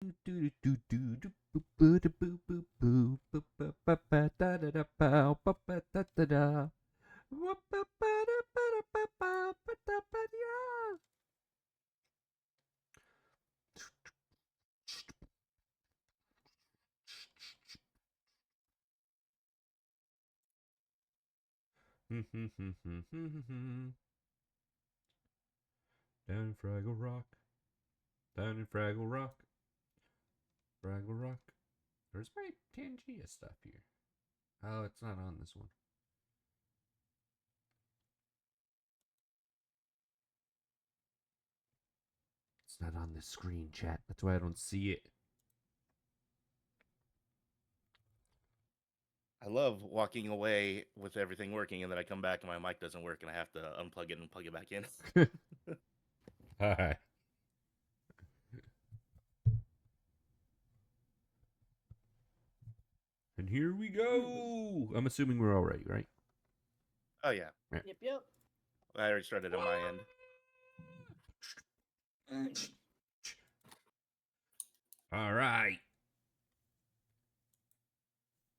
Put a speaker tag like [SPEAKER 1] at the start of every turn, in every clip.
[SPEAKER 1] Down in Fraggle Rock. Down in Fraggle Rock. Fraggle Rock. Where's my Pangea stuff here? Oh, it's not on this one. It's not on this screen, chat. That's why I don't see it.
[SPEAKER 2] I love walking away with everything working, and then I come back and my mic doesn't work, and I have to unplug it and plug it back in.
[SPEAKER 1] Hi. And here we go. I'm assuming we're all ready, right?
[SPEAKER 2] Oh yeah,
[SPEAKER 3] Yep.
[SPEAKER 2] I already started on my end.
[SPEAKER 1] All right.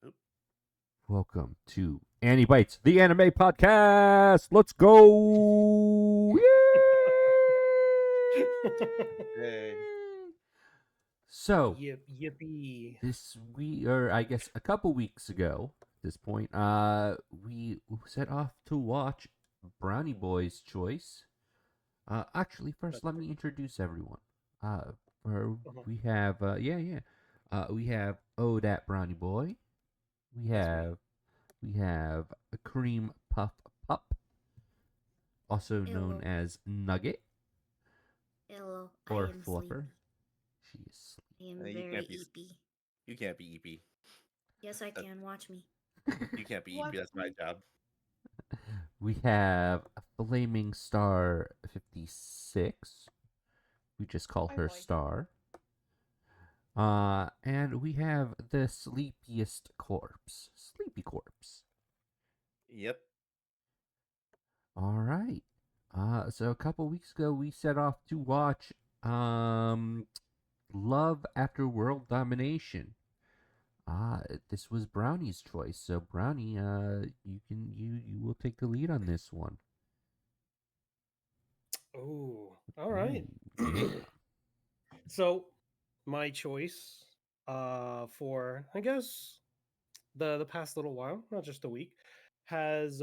[SPEAKER 2] Oop.
[SPEAKER 1] Welcome to AniBites, the anime podcast. Let's go.
[SPEAKER 2] Hey.
[SPEAKER 1] So,
[SPEAKER 3] Yippee.
[SPEAKER 1] I guess a couple weeks ago at this point, we set off to watch Brownie Boy's Choice. Actually, first let me introduce everyone. We have we have Oh Dat Brownie Boy. We have a Cream Puff Pup, also known
[SPEAKER 4] Hello.
[SPEAKER 1] as Nugget
[SPEAKER 4] Hello,
[SPEAKER 1] or
[SPEAKER 4] I am
[SPEAKER 1] Fluffer. She is sleepy.
[SPEAKER 4] sleepy. I am
[SPEAKER 2] You
[SPEAKER 4] very
[SPEAKER 2] can't be-
[SPEAKER 4] eepy.
[SPEAKER 2] You can't be EP.
[SPEAKER 4] Yes, I can. Watch me.
[SPEAKER 2] You can't be EP.
[SPEAKER 3] What?
[SPEAKER 2] That's my job.
[SPEAKER 1] We have a Flaming Star 56. We just call
[SPEAKER 3] I
[SPEAKER 1] her
[SPEAKER 3] like it.
[SPEAKER 1] Star. And we have the Sleepiest Corpse. Sleepy Corpse.
[SPEAKER 2] Yep.
[SPEAKER 1] All right. So a couple weeks ago, we set off to watch Love After World Domination. This was Brownie's choice. So Brownie, you will take the lead on this one.
[SPEAKER 3] Oh, all right.
[SPEAKER 1] Ooh, yeah.
[SPEAKER 3] So, my choice for I guess the past little while, not just a week, has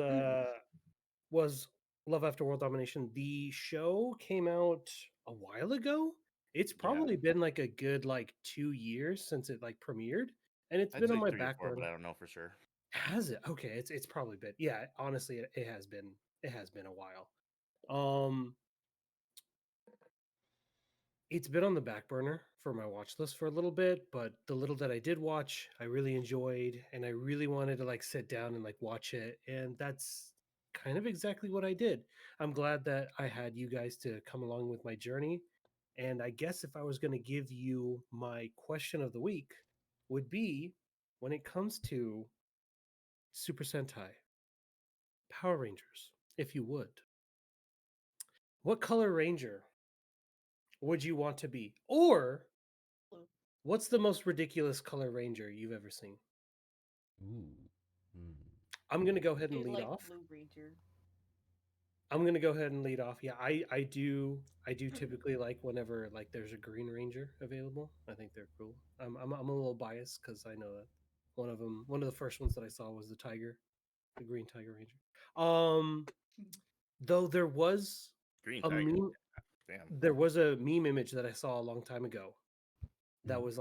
[SPEAKER 3] was Love After World Domination. The show came out a while ago. It's probably been like a good 2 years since it premiered, and it's
[SPEAKER 2] I'd
[SPEAKER 3] been
[SPEAKER 2] say
[SPEAKER 3] on my
[SPEAKER 2] 3 or
[SPEAKER 3] back
[SPEAKER 2] 4, but
[SPEAKER 3] burner.
[SPEAKER 2] I don't know for sure.
[SPEAKER 3] Has it? Okay, it's probably been. Yeah, honestly, it has been. It has been a while. Um, it's been on the back burner for my watch list for a little bit, but the little that I did watch, I really enjoyed, and I really wanted to sit down and watch it, and that's kind of exactly what I did. I'm glad that I had you guys to come along with my journey, and I guess if I was going to give you my question of the week, would be when it comes to Super Sentai, Power Rangers, if you would. What color ranger would you want to be? Or
[SPEAKER 4] Blue.
[SPEAKER 3] what's the most ridiculous color ranger you've ever seen?
[SPEAKER 1] Ooh.
[SPEAKER 3] I'm going to go ahead and
[SPEAKER 4] You'd
[SPEAKER 3] lead
[SPEAKER 4] like
[SPEAKER 3] off.
[SPEAKER 4] Blue Ranger.
[SPEAKER 3] I'm going to go ahead and lead off. Yeah, I do typically like whenever there's a green ranger available. I think they're cool. I'm a little biased cuz I know that one of the first ones that I saw was the green tiger ranger. Though there was
[SPEAKER 2] Green
[SPEAKER 3] a
[SPEAKER 2] Tiger.
[SPEAKER 3] meme
[SPEAKER 2] Damn.
[SPEAKER 3] there was a meme image that I saw a long time ago that
[SPEAKER 1] Mhm.
[SPEAKER 3] was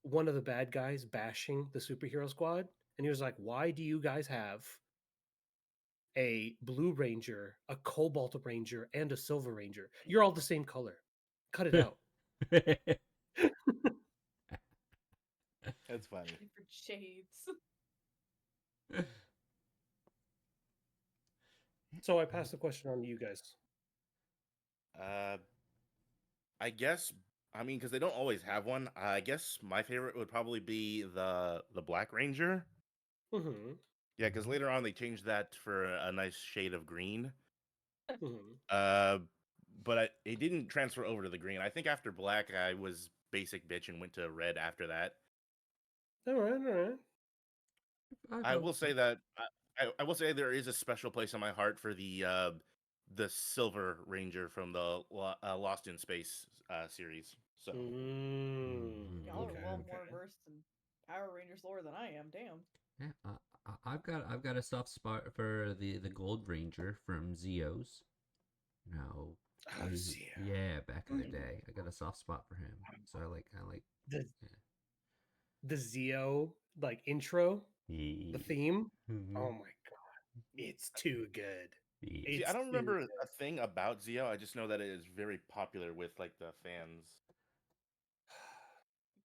[SPEAKER 3] one of the bad guys bashing the superhero squad, and he was like, "Why do you guys have a blue ranger, a cobalt ranger, and a silver ranger? You're all the same color. Cut it out."
[SPEAKER 2] That's funny.
[SPEAKER 4] Different shades.
[SPEAKER 3] So I passed the question on to you guys.
[SPEAKER 2] I guess. I mean, because they don't always have one. I guess my favorite would probably be the Black Ranger.
[SPEAKER 3] Mm-hmm.
[SPEAKER 2] Yeah, because later on they changed that for a nice shade of green.
[SPEAKER 3] Mm-hmm.
[SPEAKER 2] But it didn't transfer over to the green. I think after Black, I was basic bitch and went to red after that.
[SPEAKER 3] All right.
[SPEAKER 2] I will say that I will say there is a special place in my heart for the Silver Ranger from the Lost in Space series. So
[SPEAKER 5] Y'all are well more
[SPEAKER 3] Okay.
[SPEAKER 5] versed in Power Rangers lore than I am. Damn.
[SPEAKER 1] Yeah, I've got a soft spot for the Gold Ranger from Zeos. No,
[SPEAKER 3] Oh, Zeo.
[SPEAKER 1] yeah, back in the day, I got a soft spot for him. So I like
[SPEAKER 3] The
[SPEAKER 1] yeah.
[SPEAKER 3] the Zeo like intro, the theme.
[SPEAKER 1] Mhm.
[SPEAKER 3] Oh my god, it's too good.
[SPEAKER 1] Yeah.
[SPEAKER 2] see, I
[SPEAKER 3] It's
[SPEAKER 2] don't
[SPEAKER 3] too
[SPEAKER 2] remember
[SPEAKER 3] good.
[SPEAKER 2] a thing about Zio. I just know that it is very popular with like the fans.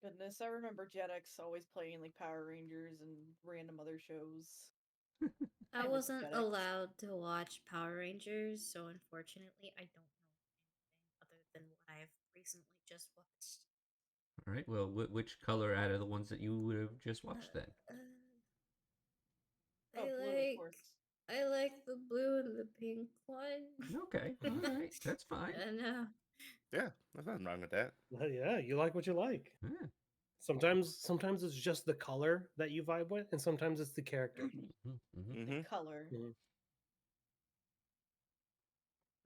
[SPEAKER 5] Goodness, I remember Jetix always playing like Power Rangers and random other shows.
[SPEAKER 4] I
[SPEAKER 5] miss
[SPEAKER 4] wasn't
[SPEAKER 5] Jetix.
[SPEAKER 4] allowed to watch Power Rangers, so unfortunately, I don't know anything other than what I've recently just watched.
[SPEAKER 1] All right. Well, which color out of the ones that you would have just watched then?
[SPEAKER 5] Oh,
[SPEAKER 4] I
[SPEAKER 5] blue, of
[SPEAKER 4] like
[SPEAKER 5] course.
[SPEAKER 4] I like the blue and the pink one.
[SPEAKER 1] Okay. All right. That's fine.
[SPEAKER 4] And
[SPEAKER 2] Yeah, there's nothing wrong with that.
[SPEAKER 3] Well, yeah, you like what you like.
[SPEAKER 1] Yeah.
[SPEAKER 3] Sometimes it's just the color that you vibe with, and sometimes it's the character.
[SPEAKER 1] Mm-hmm.
[SPEAKER 5] The color.
[SPEAKER 3] Mhm.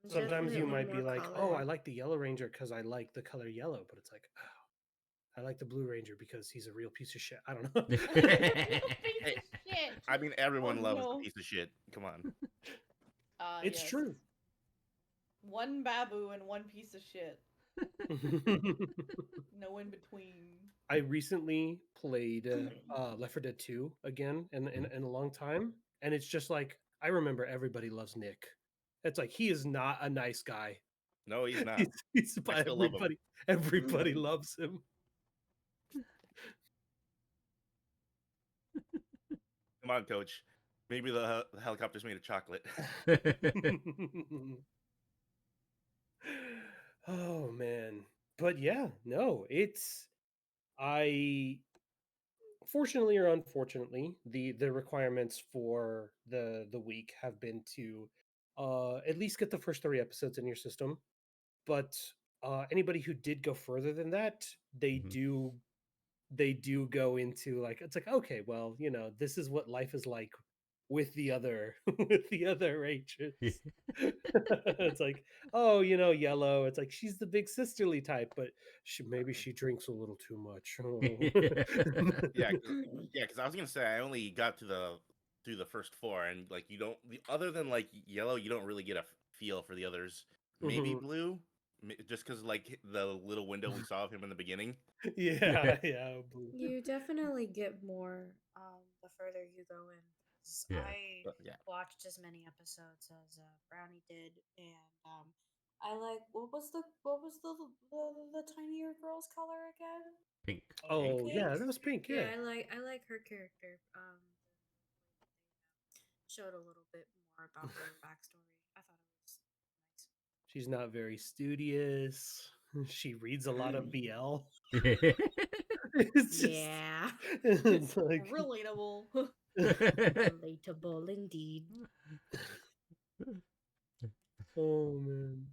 [SPEAKER 4] there's
[SPEAKER 3] Sometimes you
[SPEAKER 4] definitely
[SPEAKER 3] might be
[SPEAKER 4] more
[SPEAKER 3] like, "Oh, I
[SPEAKER 4] color.
[SPEAKER 3] like the Yellow Ranger because I like the color yellow," but it's like, "Oh, I like the Blue Ranger because he's a real piece of shit." I don't know.
[SPEAKER 5] Piece
[SPEAKER 2] Hey,
[SPEAKER 5] of shit.
[SPEAKER 2] I mean, everyone loves
[SPEAKER 5] no.
[SPEAKER 2] a piece of shit. Come on.
[SPEAKER 3] It's
[SPEAKER 5] Yes.
[SPEAKER 3] true.
[SPEAKER 5] One babu and one piece of shit. No in between.
[SPEAKER 3] I recently played Left 4 Dead 2 again in a long time, and it's just like I remember everybody loves Nick. It's like he is not a nice guy.
[SPEAKER 2] No, he's not.
[SPEAKER 3] He's
[SPEAKER 2] I
[SPEAKER 3] by
[SPEAKER 2] still love him.
[SPEAKER 3] everybody loves him.
[SPEAKER 2] Come on, coach. Maybe the helicopter's made of chocolate.
[SPEAKER 3] Oh man. But yeah, no, it's I fortunately or unfortunately, the requirements for the week have been to at least get the first 3 episodes in your system. But anybody who did go further than that, they
[SPEAKER 1] Mhm.
[SPEAKER 3] do go into like it's like okay, well, this is what life is like with the other with the other Rangers. It's like, oh, Yellow. It's like she's the big sisterly type, but maybe she drinks a little too much.
[SPEAKER 2] Yeah, because I was gonna say I only got through the first 4, and like you don't other than like yellow, you don't really get a feel for the others. Maybe
[SPEAKER 3] Mhm.
[SPEAKER 2] blue, just because like the little window we saw of him in the beginning.
[SPEAKER 3] Yeah. Blue.
[SPEAKER 4] You definitely get more the further you go in. 'Cause
[SPEAKER 1] Yeah.
[SPEAKER 4] I
[SPEAKER 2] But yeah,
[SPEAKER 4] watched as many episodes as Brownie did, and I like what was the tinier girl's color again?
[SPEAKER 1] Pink.
[SPEAKER 3] Oh
[SPEAKER 4] Pink.
[SPEAKER 3] yeah, that was pink.
[SPEAKER 4] Yeah,
[SPEAKER 3] Yeah,
[SPEAKER 4] I like her character. Showed a little bit more about her backstory. I thought it was nice.
[SPEAKER 3] she's not very studious. She reads a lot of BL. It's just
[SPEAKER 4] Yeah,
[SPEAKER 3] it's like
[SPEAKER 5] Relatable.
[SPEAKER 4] relatable indeed.
[SPEAKER 3] oh man.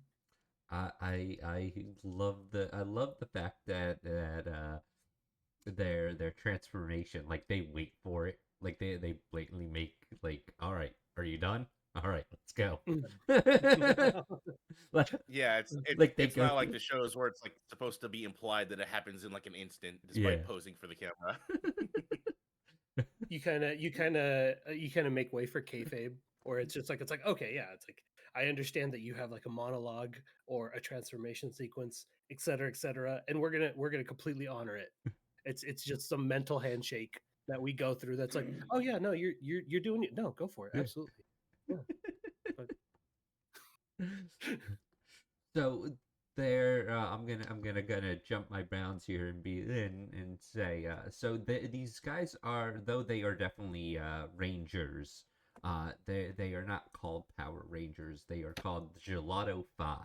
[SPEAKER 1] I love the fact that their transformation, like they wait for it, like they blatantly make like, all right, are you done? All right, let's go. like,
[SPEAKER 2] yeah, it's
[SPEAKER 1] like they
[SPEAKER 2] it's
[SPEAKER 1] go
[SPEAKER 2] not like
[SPEAKER 1] through.
[SPEAKER 2] the shows where it's like supposed to be implied that it happens in like an instant,
[SPEAKER 1] Yeah.
[SPEAKER 2] despite posing for the camera.
[SPEAKER 3] You kind of make way for kayfabe, or it's like okay, yeah, it's like I understand that you have like a monologue or a transformation sequence, et cetera, and we're gonna completely honor it. It's just some mental handshake that we go through. That's like, oh yeah, no, you're doing it. No, go for it,
[SPEAKER 1] Yeah.
[SPEAKER 3] absolutely. Yeah, but
[SPEAKER 1] So there, I'm gonna jump my bounds here and and say, so these guys are, though they are definitely rangers, they are not called Power Rangers. They are called Gelato 5.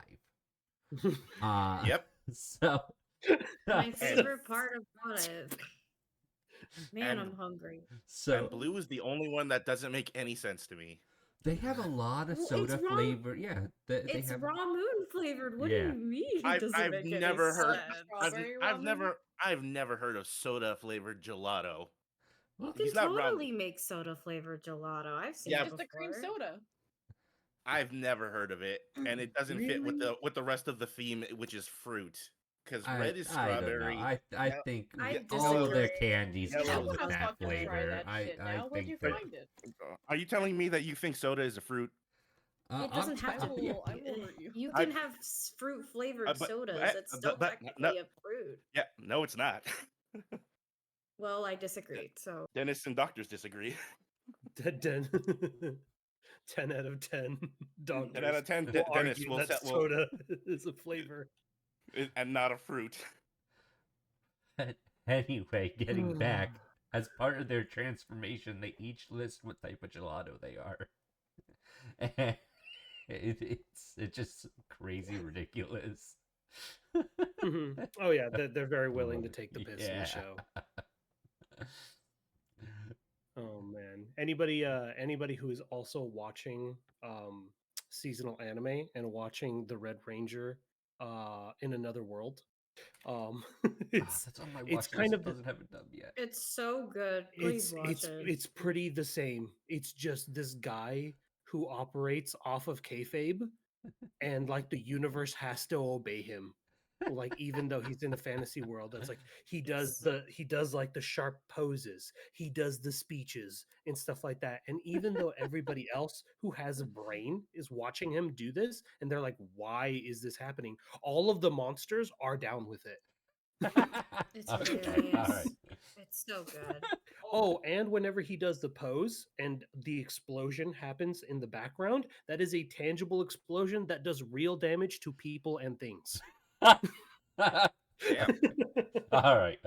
[SPEAKER 2] Yep,
[SPEAKER 1] So
[SPEAKER 4] My
[SPEAKER 2] and
[SPEAKER 4] favorite part about it. Man,
[SPEAKER 2] and
[SPEAKER 4] I'm hungry.
[SPEAKER 1] so
[SPEAKER 2] blue is the only one that doesn't make any sense to me.
[SPEAKER 1] They have a lot of
[SPEAKER 4] Well,
[SPEAKER 1] soda
[SPEAKER 4] it's raw.
[SPEAKER 1] flavor. Yeah, they
[SPEAKER 4] It's
[SPEAKER 1] have.
[SPEAKER 4] raw moon flavored. What do
[SPEAKER 1] Yeah.
[SPEAKER 4] you mean? It doesn't
[SPEAKER 2] I've
[SPEAKER 4] make any
[SPEAKER 2] never heard.
[SPEAKER 4] sense.
[SPEAKER 5] Strawberry ramen?
[SPEAKER 2] I've never heard of soda flavored gelato.
[SPEAKER 4] You
[SPEAKER 2] If
[SPEAKER 4] can
[SPEAKER 2] he's not wrong.
[SPEAKER 4] totally make soda flavored gelato. I've seen
[SPEAKER 2] Yeah,
[SPEAKER 4] it
[SPEAKER 5] Just a cream
[SPEAKER 4] before.
[SPEAKER 5] soda.
[SPEAKER 2] I've never heard of it, and it doesn't fit with
[SPEAKER 3] Really?
[SPEAKER 2] the rest of the theme, which is fruit. Because
[SPEAKER 1] I
[SPEAKER 2] red is
[SPEAKER 1] I don't know.
[SPEAKER 2] strawberry.
[SPEAKER 1] I think
[SPEAKER 4] I
[SPEAKER 1] all of their
[SPEAKER 4] disagree.
[SPEAKER 1] candies
[SPEAKER 2] Yellow
[SPEAKER 1] come
[SPEAKER 5] You
[SPEAKER 2] is
[SPEAKER 1] with
[SPEAKER 5] want to
[SPEAKER 1] that
[SPEAKER 5] fucking try
[SPEAKER 1] flavor.
[SPEAKER 5] that shit
[SPEAKER 1] I
[SPEAKER 5] now? Where'd you
[SPEAKER 1] think that.
[SPEAKER 5] find it?
[SPEAKER 2] Are you telling me that you think soda is a fruit?
[SPEAKER 4] It doesn't have to.
[SPEAKER 1] Yeah.
[SPEAKER 5] I will hurt you.
[SPEAKER 4] You
[SPEAKER 2] I-
[SPEAKER 4] can have fruit flavored
[SPEAKER 2] but-
[SPEAKER 4] sodas. It's still
[SPEAKER 2] but-
[SPEAKER 4] technically
[SPEAKER 2] no.
[SPEAKER 4] a fruit.
[SPEAKER 2] Yeah, no, it's not.
[SPEAKER 4] Well, I disagree. So
[SPEAKER 2] Dentists and doctors disagree.
[SPEAKER 3] 10, 10 out of 10 doctors
[SPEAKER 2] 10 out of 10
[SPEAKER 3] will
[SPEAKER 2] dentists
[SPEAKER 3] argue
[SPEAKER 2] will
[SPEAKER 3] that
[SPEAKER 2] set will
[SPEAKER 3] soda is a flavor.
[SPEAKER 2] and not a fruit.
[SPEAKER 1] Anyway, getting back, as part of their transformation, they each list what type of gelato they are. And it's just crazy ridiculous.
[SPEAKER 3] Mhm. Oh yeah, they're very willing to take the piss in
[SPEAKER 1] Yeah.
[SPEAKER 3] the show. Oh man, anybody who is also watching seasonal anime and watching the Red Ranger in another world, it's
[SPEAKER 1] That's on my
[SPEAKER 3] it's
[SPEAKER 1] watch
[SPEAKER 3] kind
[SPEAKER 1] list.
[SPEAKER 3] of the-
[SPEAKER 1] Doesn't have it done yet.
[SPEAKER 4] it's so good. Please watch it.
[SPEAKER 3] it's pretty the same. It's just this guy who operates off of kayfabe, and like the universe has to obey him. Like even though he's in a fantasy world, that's like he does like the sharp poses, he does the speeches and stuff like that. And even though everybody else who has a brain is watching him do this, and they're like, "Why is this happening?" All of the monsters are down with it.
[SPEAKER 4] It's
[SPEAKER 1] Okay,
[SPEAKER 4] hilarious.
[SPEAKER 1] all right.
[SPEAKER 4] It's so good.
[SPEAKER 3] Oh, and whenever he does the pose and the explosion happens in the background, that is a tangible explosion that does real damage to people and things.
[SPEAKER 2] Yeah.
[SPEAKER 1] All right.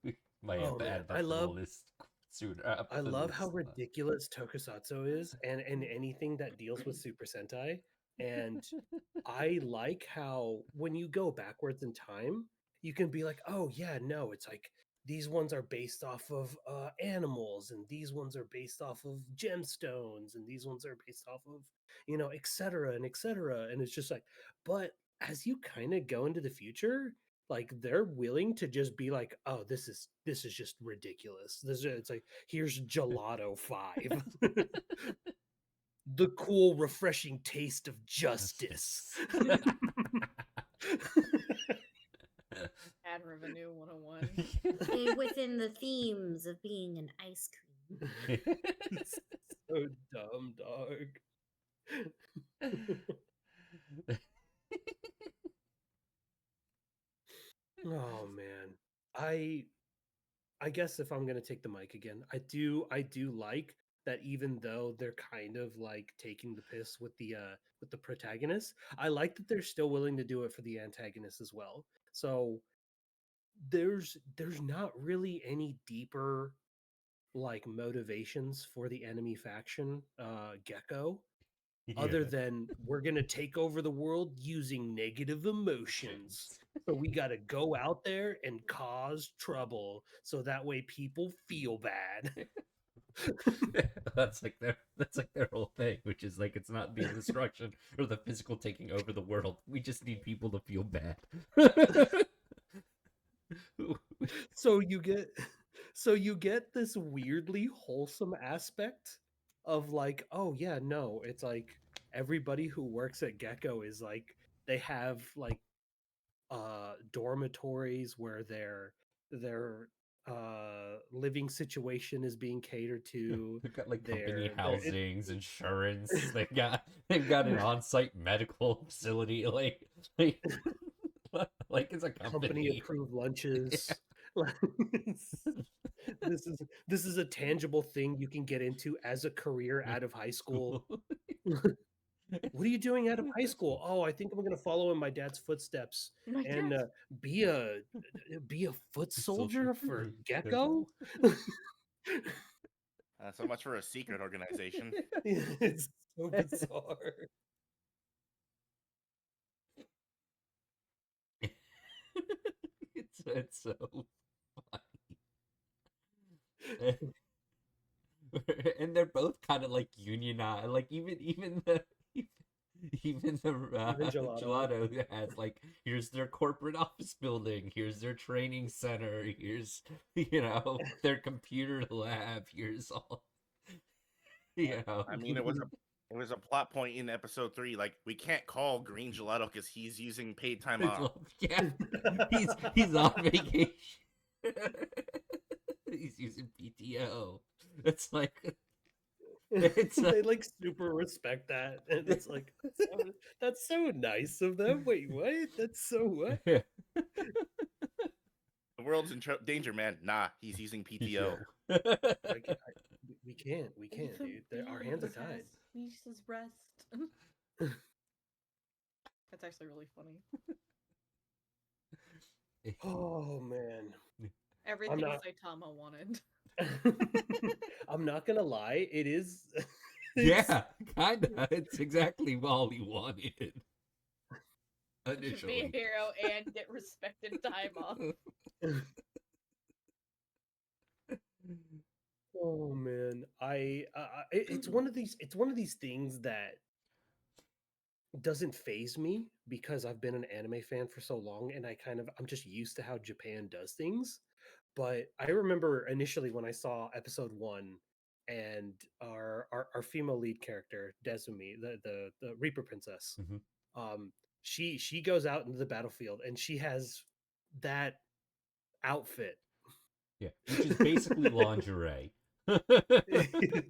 [SPEAKER 1] We might have
[SPEAKER 3] Oh,
[SPEAKER 1] to
[SPEAKER 3] man,
[SPEAKER 1] add that
[SPEAKER 3] I
[SPEAKER 1] to the
[SPEAKER 3] love-
[SPEAKER 1] list sooner.
[SPEAKER 3] I love how ridiculous Tokusatsu is and anything that deals with Super Sentai. And I like how when you go backwards in time, you can be like, oh yeah, no, it's like these ones are based off of animals, and these ones are based off of gemstones, and these ones are based off of, et cetera and et cetera. And it's just like, but as you kind of go into the future, like they're willing to just be like, oh, this is just ridiculous. It's like, here's Gelato 5. The cool, refreshing taste of justice.
[SPEAKER 5] Ad revenue 101.
[SPEAKER 4] Within the themes of being an ice cream.
[SPEAKER 3] So dumb, dog. Oh man. I guess if I'm gonna take the mic again, I do like that even though they're kind of like taking the piss with the protagonist, I like that they're still willing to do it for the antagonist as well. So there's not really any deeper like motivations for the enemy faction, Gecko, other than we're gonna take over the world using negative emotions. So we got to go out there and cause trouble so that way people feel bad.
[SPEAKER 1] That's like their whole thing, which is like it's not the destruction or the physical taking over the world. We just need people to feel bad.
[SPEAKER 3] So you get this weirdly wholesome aspect of like, oh yeah, no, it's like everybody who works at Gecko is like they have like dormitories where their living situation is being catered to.
[SPEAKER 1] They've got like company
[SPEAKER 3] They're- it-
[SPEAKER 1] housings, insurance. They've got an on-site medical facility. Like it's a
[SPEAKER 3] company
[SPEAKER 1] company.
[SPEAKER 3] approved lunches. This is a tangible thing you can get into as a career out of high school. What are you doing out of high school? Oh, I think I'm going to follow in my dad's footsteps
[SPEAKER 5] My
[SPEAKER 3] and
[SPEAKER 5] dad's-
[SPEAKER 3] be a foot soldier for Gecko.
[SPEAKER 2] So much for a secret organization.
[SPEAKER 3] It's so bizarre.
[SPEAKER 1] It's so funny. And they're both kind of like unionized. Like even the even the
[SPEAKER 3] Even Gelato.
[SPEAKER 1] Gelato has like, here's their corporate office building, here's their training center, here's their computer lab, here's all
[SPEAKER 2] I mean, it was a plot point in episode 3. Like, we can't call Green Gelato because he's using paid time
[SPEAKER 1] It's
[SPEAKER 2] off.
[SPEAKER 1] yeah, he's on vacation. He's using PTO. It's like
[SPEAKER 3] They like super respect that, and it's like that's so nice of them. Wait, what? That's so what?
[SPEAKER 1] yeah.
[SPEAKER 2] The world's in danger, man. Nah, he's using PTO.
[SPEAKER 3] Like, we can't,
[SPEAKER 5] Even
[SPEAKER 3] dude. Our hands are tied.
[SPEAKER 5] He says rest. That's actually really funny.
[SPEAKER 3] Oh man,
[SPEAKER 5] Everything
[SPEAKER 3] not-
[SPEAKER 5] Saitama wanted.
[SPEAKER 3] I'm not gonna lie. It is.
[SPEAKER 1] Yeah, kind of. It's exactly all he wanted
[SPEAKER 5] To be a
[SPEAKER 1] initially.
[SPEAKER 5] hero and get respected time off.
[SPEAKER 3] Oh man, it's one of these. It's one of these things that doesn't phase me because I've been an anime fan for so long, and I'm just used to how Japan does things. But I remember initially when I saw episode 1, and our female lead character Desumi, the Reaper Princess,
[SPEAKER 1] Mhm.
[SPEAKER 3] she goes out into the battlefield and she has that outfit.
[SPEAKER 1] Yeah, which is basically lingerie.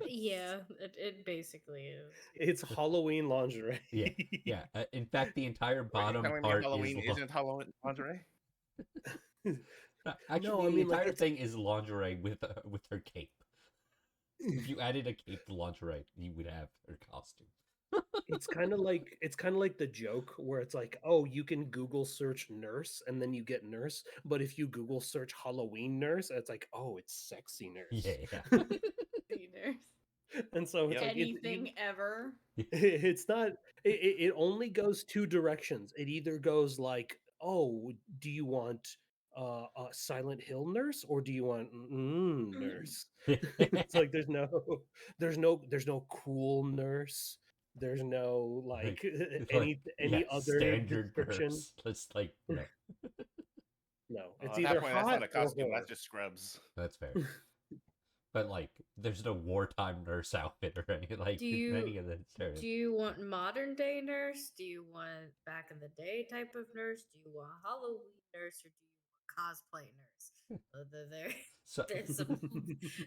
[SPEAKER 4] Yeah, it basically is.
[SPEAKER 3] It's Halloween lingerie.
[SPEAKER 1] Yeah, yeah. In fact, the entire bottom
[SPEAKER 2] Telling me
[SPEAKER 1] part
[SPEAKER 2] Halloween
[SPEAKER 1] is
[SPEAKER 2] isn't Halloween lingerie?
[SPEAKER 1] actually
[SPEAKER 3] No, I
[SPEAKER 1] the
[SPEAKER 3] mean, like,
[SPEAKER 1] entire
[SPEAKER 3] it's-
[SPEAKER 1] thing is lingerie with her cape. If you added a cape to lingerie, you would have her costume.
[SPEAKER 3] it's kind of like the joke where it's like, oh, you can Google search nurse and then you get nurse, but if you Google search Halloween nurse, it's like, oh, it's sexy nurse.
[SPEAKER 1] Yeah.
[SPEAKER 3] And so it's
[SPEAKER 2] Yep.
[SPEAKER 3] like
[SPEAKER 5] Anything ever.
[SPEAKER 3] it's not it only goes two directions. It either goes like, oh, do you want a Silent Hill nurse or do you want nurse? It's like there's no cool nurse. There's no like any other
[SPEAKER 1] standard
[SPEAKER 3] description.
[SPEAKER 1] nurse. Let's like no.
[SPEAKER 3] No, it's
[SPEAKER 2] At
[SPEAKER 3] either
[SPEAKER 2] that point, that's
[SPEAKER 3] hot
[SPEAKER 2] not a costume.
[SPEAKER 3] or
[SPEAKER 2] That's just scrubs.
[SPEAKER 1] That's fair. But like, there's no wartime nurse outfit or any like
[SPEAKER 4] Do you-
[SPEAKER 1] any of the
[SPEAKER 4] Do you want modern day nurse? Do you want back in the day type of nurse? Do you want Halloween nurse or do you want cosplay nurse?
[SPEAKER 1] So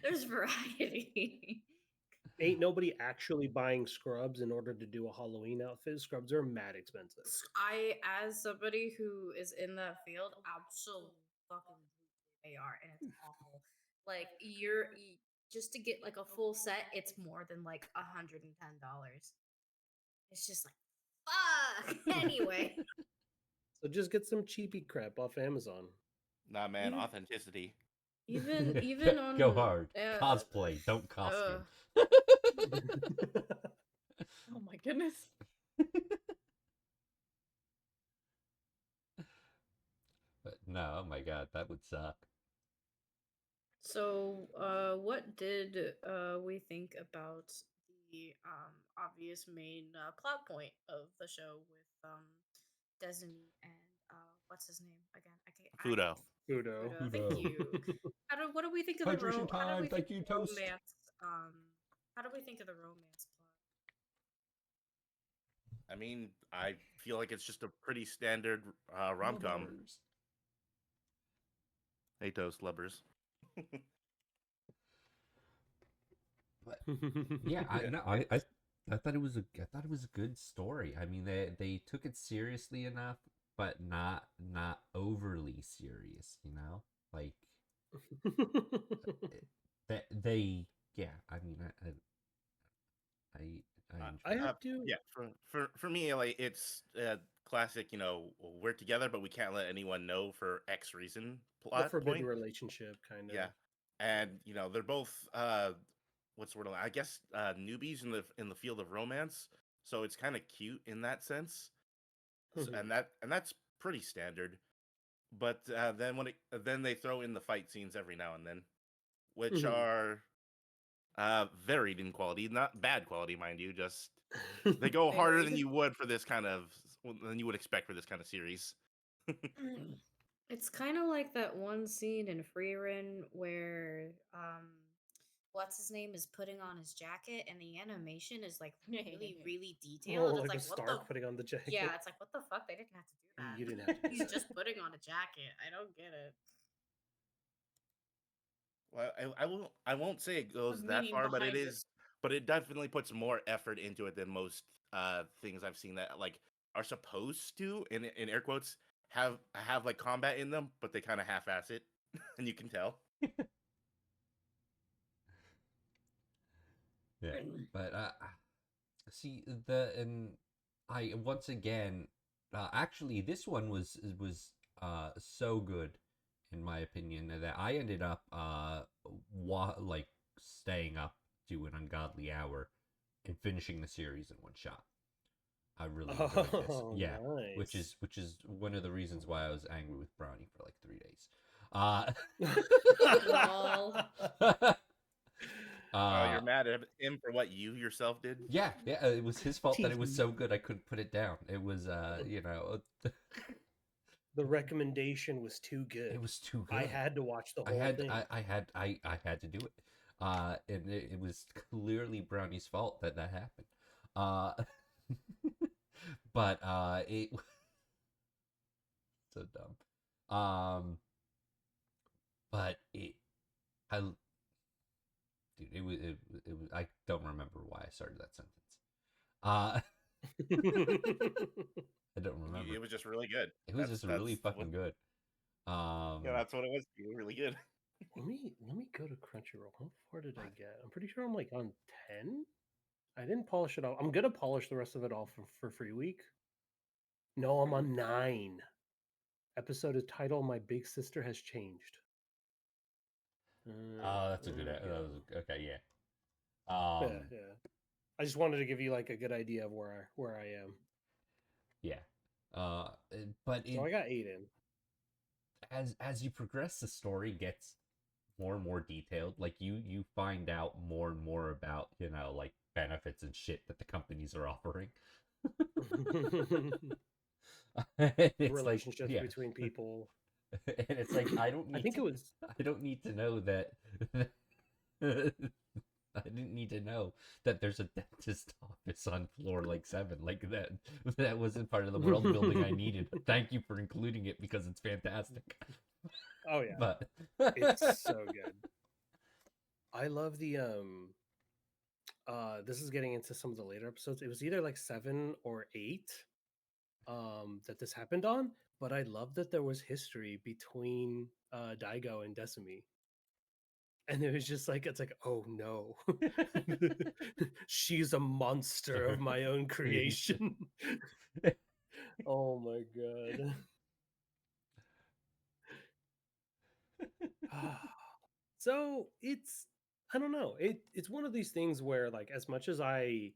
[SPEAKER 4] There's variety.
[SPEAKER 3] ain't nobody actually buying scrubs in order to do a Halloween outfit. Scrubs are mad expensive.
[SPEAKER 4] As somebody who is in that field, absolutely fucking they are, and it's awful. Like just to get like a full set, it's more than like $110. It's just like fuck. Anyway,
[SPEAKER 3] So just get some cheapy crap off Amazon.
[SPEAKER 2] Nah, man,
[SPEAKER 4] You-
[SPEAKER 2] authenticity.
[SPEAKER 4] even on
[SPEAKER 1] go hard. Cosplay, don't costume.
[SPEAKER 5] Oh my goodness.
[SPEAKER 1] But no, oh my god, that would suck.
[SPEAKER 4] So, what did we think about the obvious main plot point of the show with Destiny and what's his name again?
[SPEAKER 2] Fudo.
[SPEAKER 3] Fudo.
[SPEAKER 4] Fudo. Thank you. What do we think of the
[SPEAKER 1] Hydration time, thank you, toast.
[SPEAKER 4] romance? How do we think of the romance plot?
[SPEAKER 2] I mean, I feel like it's just a pretty standard rom com.
[SPEAKER 1] Lovers.
[SPEAKER 2] Hey, toast lovers.
[SPEAKER 1] But yeah, I thought it was a good story. I mean, they took it seriously enough, but not overly serious. Like they yeah. I mean, I
[SPEAKER 3] I have to.
[SPEAKER 2] Yeah, for me, like it's classic. We're together, but we can't let anyone know for X reason.
[SPEAKER 3] A
[SPEAKER 2] Plot
[SPEAKER 3] forbidden
[SPEAKER 2] point.
[SPEAKER 3] relationship, kind of.
[SPEAKER 2] Yeah, and they're both what's the word? I guess newbies in the field of romance. So it's kind of cute in that sense, and that's pretty standard. But then then they throw in the fight scenes every now and then, which
[SPEAKER 3] Mhm.
[SPEAKER 2] are Varied in quality, not bad quality, mind you. Just they go harder than
[SPEAKER 5] Varied.
[SPEAKER 2] you would for this kind of than you would expect for this kind of series.
[SPEAKER 4] It's kind of like that one scene in Freerin where what's his name is putting on his jacket and the animation is like really really
[SPEAKER 3] Oh,
[SPEAKER 4] detailed. It's
[SPEAKER 3] like a
[SPEAKER 4] like what
[SPEAKER 3] Stark
[SPEAKER 4] the
[SPEAKER 3] putting on the jacket.
[SPEAKER 4] yeah, it's like what the fuck, they didn't have to do that.
[SPEAKER 3] You didn't have to do
[SPEAKER 4] He's
[SPEAKER 3] that.
[SPEAKER 4] just putting on a jacket. I don't get it.
[SPEAKER 2] Well, I won't say it goes that
[SPEAKER 5] meaning
[SPEAKER 2] far, but it
[SPEAKER 5] behind it.
[SPEAKER 2] is. But it definitely puts more effort into it than most things I've seen that like are supposed to, in air quotes, have like combat in them, but they kind of half-ass it, and you can tell.
[SPEAKER 1] Yeah, but see and I once again, actually this one was so good in my opinion that I ended up like staying up to an ungodly hour and finishing the series in one shot. I really enjoyed this.
[SPEAKER 3] Oh,
[SPEAKER 1] Yeah,
[SPEAKER 3] nice.
[SPEAKER 1] which is one of the reasons why I was angry with Brownie for like 3 days.
[SPEAKER 4] Lol.
[SPEAKER 2] Oh,
[SPEAKER 1] uh
[SPEAKER 2] you're mad at him for what you yourself did?
[SPEAKER 1] Yeah, yeah, it was his fault that it was
[SPEAKER 3] Teasing.
[SPEAKER 1] so good I couldn't put it down. It was,
[SPEAKER 3] The recommendation was too good.
[SPEAKER 1] it was too
[SPEAKER 3] I
[SPEAKER 1] good.
[SPEAKER 3] had to watch the whole thing.
[SPEAKER 1] I had to do it. And it was clearly Brownie's fault that that happened. Uh, but it so dumb. But I, dude, it was. I don't remember why I started that sentence. I don't remember.
[SPEAKER 2] It was just really good.
[SPEAKER 1] It was just really fucking good.
[SPEAKER 2] Yeah, that's what it was. You were really good.
[SPEAKER 3] let me go to Crunchyroll. How far did I get? I'm pretty sure I'm like on 10. I didn't polish it off. I'm gonna polish the rest of it off for free week. No, I'm on 9. Episode is title My Big Sister Has Changed.
[SPEAKER 1] Oh, that's a
[SPEAKER 3] There
[SPEAKER 1] good.
[SPEAKER 3] we
[SPEAKER 1] That
[SPEAKER 3] go.
[SPEAKER 1] was okay. Yeah.
[SPEAKER 3] Yeah, yeah. I just wanted to give you like a good idea of where I am.
[SPEAKER 1] Yeah. But
[SPEAKER 3] So I got 8 in.
[SPEAKER 1] as you progress, the story gets more and more detailed. Like you find out more and more about like benefits and shit that the companies are offering. It's like
[SPEAKER 3] Relationships
[SPEAKER 1] yeah,
[SPEAKER 3] between people.
[SPEAKER 1] and it's like I don't
[SPEAKER 3] I
[SPEAKER 1] need
[SPEAKER 3] think
[SPEAKER 1] to.
[SPEAKER 3] it was
[SPEAKER 1] I don't need to know that. I didn't need to know that there's a dentist office on floor like 7. Like that. That wasn't part of the world building I needed. Thank you for including it because it's fantastic.
[SPEAKER 3] Oh yeah.
[SPEAKER 1] But
[SPEAKER 3] It's so good. I love the this is getting into some of the later episodes. It was either like 7 or 8 that this happened on, but I love that there was history between Daigo and Decimi. And it was just like it's like, oh no. She's a monster of my own creation. Oh my god. So it's I don't know. It's one of these things where like as much as I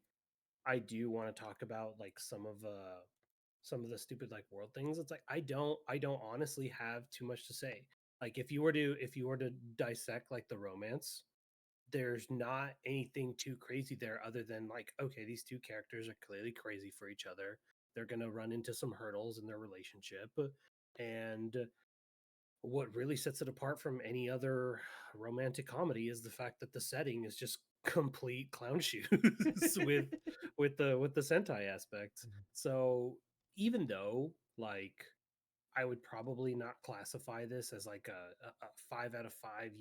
[SPEAKER 3] do want to talk about like some of the stupid like world things, it's like I don't honestly have too much to say. Like if you were to dissect like the romance, there's not anything too crazy there other than like okay, these two characters are clearly crazy for each other. They're going to run into some hurdles in their relationship, and what really sets it apart from any other romantic comedy is the fact that the setting is just complete clown shoes with the Sentai aspect. So even though like I would probably not classify this as like a 5 out of 5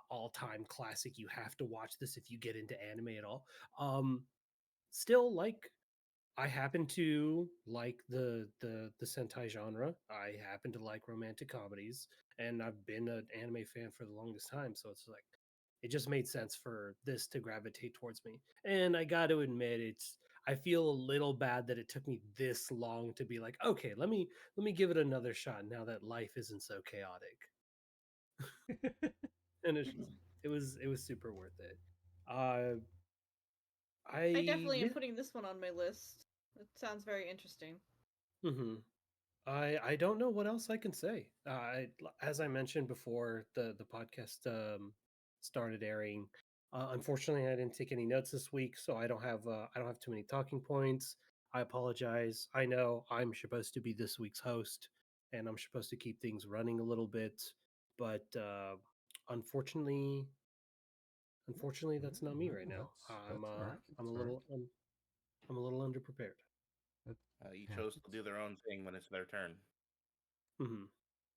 [SPEAKER 3] all time classic. You have to watch this if you get into anime at all. Still like I happen to like the Sentai genre. I happen to like romantic comedies, and I've been an anime fan for the longest time. So it's like it just made sense for this to gravitate towards me. And I got to admit, it's I feel a little bad that it took me this long to be like, okay, let me give it another shot now that life isn't so chaotic. And it was super worth it. Uh,
[SPEAKER 5] I
[SPEAKER 3] I
[SPEAKER 5] definitely am
[SPEAKER 3] yeah.
[SPEAKER 5] putting this one on my list. It sounds very interesting.
[SPEAKER 3] Mhm. I don't know what else I can say. As I mentioned before the podcast started airing, Unfortunately, I didn't take any notes this week, so I don't have too many talking points. I apologize. I know I'm supposed to be this week's host, and I'm supposed to keep things running a little bit, but unfortunately, that's not me right now.
[SPEAKER 1] That's all right.
[SPEAKER 3] I'm a
[SPEAKER 1] That's all right.
[SPEAKER 3] little I'm a little underprepared.
[SPEAKER 1] That
[SPEAKER 2] You chose to
[SPEAKER 1] happens.
[SPEAKER 2] do their own thing when it's their turn.
[SPEAKER 3] Hmm.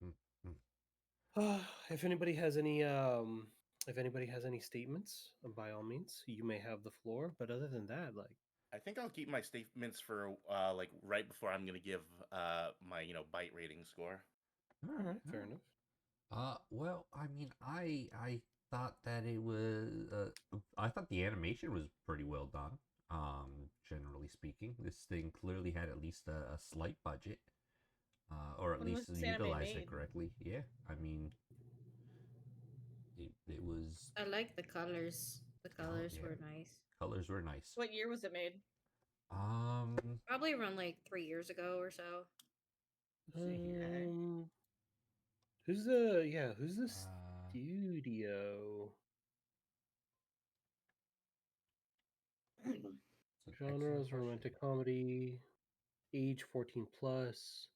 [SPEAKER 1] Mm, mm.
[SPEAKER 3] If anybody has any statements, by all means, you may have the floor. But other than that, like,
[SPEAKER 2] I think I'll keep my statements for like right before I'm gonna give my bite rating score.
[SPEAKER 1] All
[SPEAKER 3] all
[SPEAKER 1] right.
[SPEAKER 3] right, fair enough.
[SPEAKER 1] Well, I mean, I thought that it was. I thought the animation was pretty well done. Generally speaking, this thing clearly had at least a slight budget, or at
[SPEAKER 5] When was
[SPEAKER 1] least
[SPEAKER 5] this anime
[SPEAKER 1] utilized it
[SPEAKER 5] made?
[SPEAKER 1] correctly. Yeah, I mean, it was.
[SPEAKER 4] I like the colors. The
[SPEAKER 1] Oh
[SPEAKER 4] colors
[SPEAKER 1] yeah,
[SPEAKER 4] were nice.
[SPEAKER 1] colors were nice.
[SPEAKER 5] What year was it made?
[SPEAKER 1] Um,
[SPEAKER 4] Probably around like 3 years ago or so.
[SPEAKER 1] let's see here.
[SPEAKER 3] Who's the
[SPEAKER 1] Uh,
[SPEAKER 3] studio?
[SPEAKER 1] it's an excellent
[SPEAKER 3] Genres:
[SPEAKER 1] question.
[SPEAKER 3] romantic comedy, age 14 plus.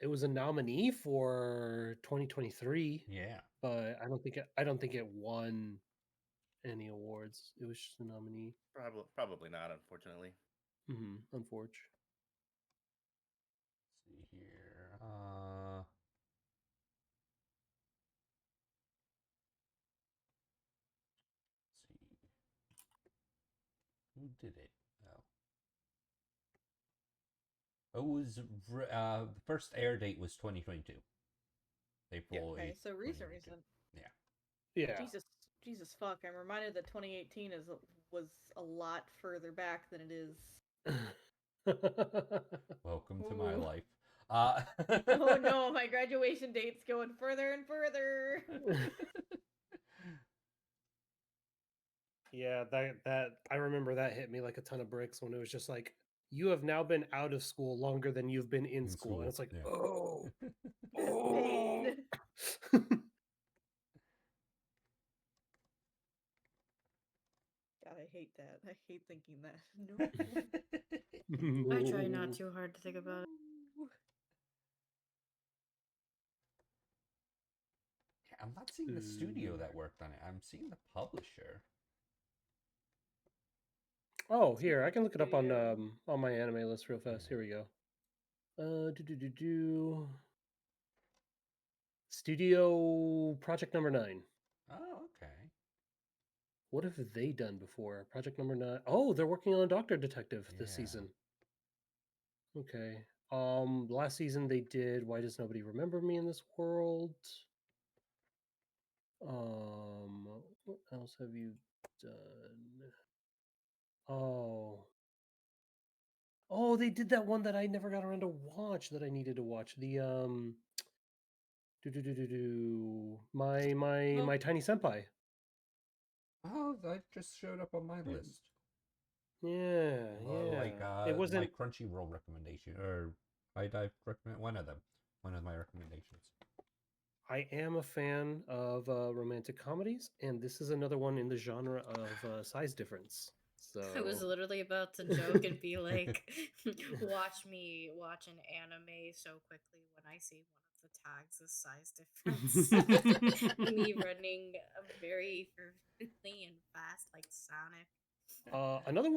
[SPEAKER 3] It was a nominee for 2023,
[SPEAKER 1] Yeah.
[SPEAKER 3] but I don't think it won any awards. It was just a nominee.
[SPEAKER 2] Probably not, unfortunately.
[SPEAKER 3] Unfortunate.
[SPEAKER 1] Let's see here. Let's see. Who did it? Oh. It was the first air date was 2022. April
[SPEAKER 5] Okay,
[SPEAKER 1] 8th,
[SPEAKER 5] so recent.
[SPEAKER 1] 2022. Yeah.
[SPEAKER 3] Yeah.
[SPEAKER 5] Jesus fuck! I'm reminded that 2018 was a lot further back than it is.
[SPEAKER 1] Welcome to my
[SPEAKER 5] Ooh.
[SPEAKER 1] life.
[SPEAKER 5] Oh no, my graduation date's going further and further.
[SPEAKER 3] Yeah, that I remember that hit me like a ton of bricks when it was just like, you have now been out of school longer than you've been in school. And it's like,
[SPEAKER 1] yeah.
[SPEAKER 3] oh,
[SPEAKER 5] Pain. God, I hate that. I hate thinking that. No.
[SPEAKER 4] I try not too hard to think about it.
[SPEAKER 1] Yeah, I'm not seeing the studio that worked on it. I'm seeing the publisher.
[SPEAKER 3] Oh, here, I can look it up
[SPEAKER 5] Studio.
[SPEAKER 3] on my anime list real fast.
[SPEAKER 1] Yeah.
[SPEAKER 3] Here we go. Studio Project Number 9.
[SPEAKER 1] Oh, okay.
[SPEAKER 3] What have they done before? Project Number 9. Oh, they're working on Doctor Detective this
[SPEAKER 1] Yeah.
[SPEAKER 3] season. Okay. Last season they did Why Does Nobody Remember Me in This World? What else have you done? Oh. Oh, they did that one that I never got around to watch that I needed to watch. The my tiny senpai.
[SPEAKER 1] Oh, that just showed up on my list.
[SPEAKER 3] Yeah,
[SPEAKER 1] Well,
[SPEAKER 3] yeah.
[SPEAKER 1] like
[SPEAKER 3] It
[SPEAKER 1] my
[SPEAKER 3] wasn't.
[SPEAKER 1] Crunchyroll recommendation, or I recommend one of them. One of my recommendations.
[SPEAKER 3] I am a fan of romantic comedies, and this is another one in the genre of size difference. So
[SPEAKER 4] I was literally about to joke and be like, watch me watch an anime so quickly when I see one of the tags is size difference. Me running very perfectly and fast like Sonic.
[SPEAKER 3] another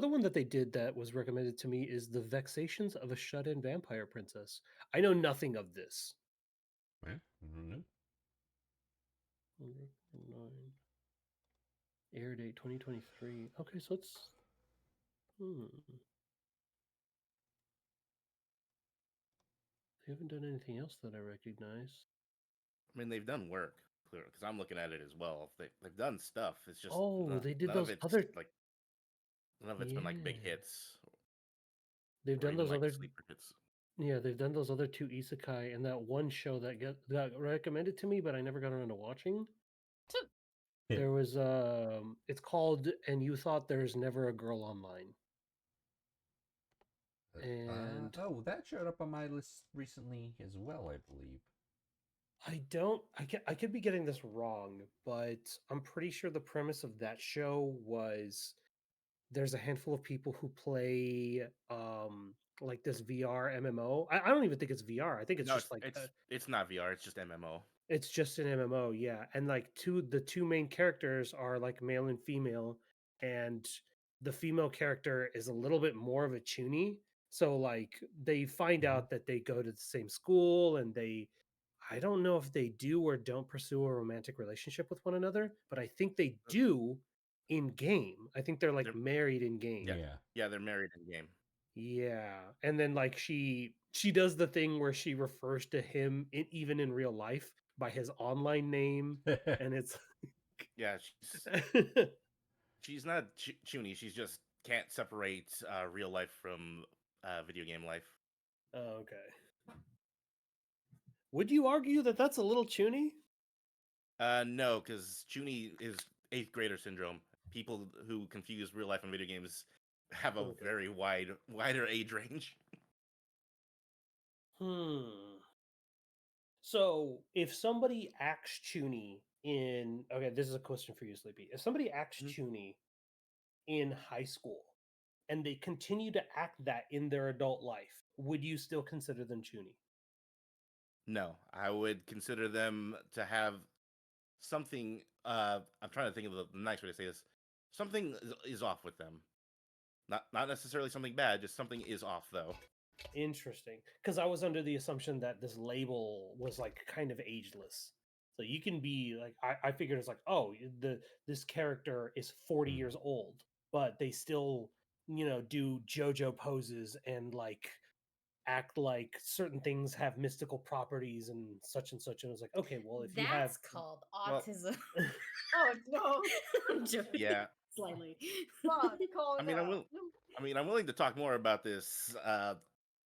[SPEAKER 3] one that they did that was recommended to me is The Vexations of a Shut-In Vampire Princess. I know nothing of this.
[SPEAKER 1] Yeah. Mm-hmm.
[SPEAKER 3] Air date 2023. Okay, so it's they haven't done anything else that I recognize.
[SPEAKER 2] I mean, they've done work, clear, because I'm looking at it as well. They've done stuff. It's just
[SPEAKER 3] Oh, they did
[SPEAKER 2] none of
[SPEAKER 3] those
[SPEAKER 2] it's
[SPEAKER 3] other.
[SPEAKER 2] like none of it's been like big
[SPEAKER 3] Yeah.
[SPEAKER 2] hits
[SPEAKER 3] They've
[SPEAKER 2] or
[SPEAKER 3] done
[SPEAKER 2] even
[SPEAKER 3] those
[SPEAKER 2] like
[SPEAKER 3] other.
[SPEAKER 2] sleeper hits.
[SPEAKER 3] Yeah, they've done those other two isekai and that one show that got recommended to me, but I never got around to watching. There was it's called And You Thought There's Never a Girl Online. And
[SPEAKER 1] Oh, that showed up on my list recently as well, I believe.
[SPEAKER 3] I don't. I could be getting this wrong, but I'm pretty sure the premise of that show was there's a handful of people who play like this VR MMO. I don't even think it's VR. I think it's
[SPEAKER 2] No,
[SPEAKER 3] just like
[SPEAKER 2] it's not VR. It's just MMO.
[SPEAKER 3] it's just an MMO, yeah. And like the two main characters are like male and female, and the female character is a little bit more of a chuny. So like they find
[SPEAKER 1] Mhm.
[SPEAKER 3] out that they go to the same school and they I don't know if they do or don't pursue a romantic relationship with one another, but I think they
[SPEAKER 2] Uh,
[SPEAKER 3] do in game. I think they're like
[SPEAKER 2] They're
[SPEAKER 3] married in game.
[SPEAKER 2] yeah,
[SPEAKER 1] Yeah.
[SPEAKER 2] yeah. They're married in game.
[SPEAKER 3] Yeah, and then like she does the thing where she refers to him even in real life by his online name, and it's
[SPEAKER 2] Yeah, she's not chuny. She's just can't separate real life from video game life.
[SPEAKER 3] oh, okay. Would you argue that that's a little chuny?
[SPEAKER 2] No, because chuny is eighth grader syndrome. People who confuse real life and video games have a
[SPEAKER 3] Okay.
[SPEAKER 2] very wider age range.
[SPEAKER 3] Hmm. So if somebody acts chuny in okay, this is a question for you, Sleepy. If somebody acts
[SPEAKER 2] Mhm.
[SPEAKER 3] chuny in high school and they continue to act that in their adult life, would you still consider them chuny?
[SPEAKER 2] No, I would consider them to have something. I'm trying to think of the nice way to say this. Something is off with them. Not necessarily something bad, just something is off though.
[SPEAKER 3] Interesting, because I was under the assumption that this label was like kind of ageless. So you can be like, I figured it's like, oh, this character is 40
[SPEAKER 1] Mm.
[SPEAKER 3] years old, but they still, do JoJo poses and like act like certain things have mystical properties and such and such. And I was like, okay, well, if you have,
[SPEAKER 4] That's called
[SPEAKER 2] Well,
[SPEAKER 4] autism.
[SPEAKER 5] Oh no!
[SPEAKER 4] I'm joking.
[SPEAKER 2] yeah.
[SPEAKER 4] Slightly.
[SPEAKER 5] Fuck, call
[SPEAKER 2] I
[SPEAKER 5] it
[SPEAKER 2] mean, I'm
[SPEAKER 5] out.
[SPEAKER 2] will. I mean, I'm willing to talk more about this,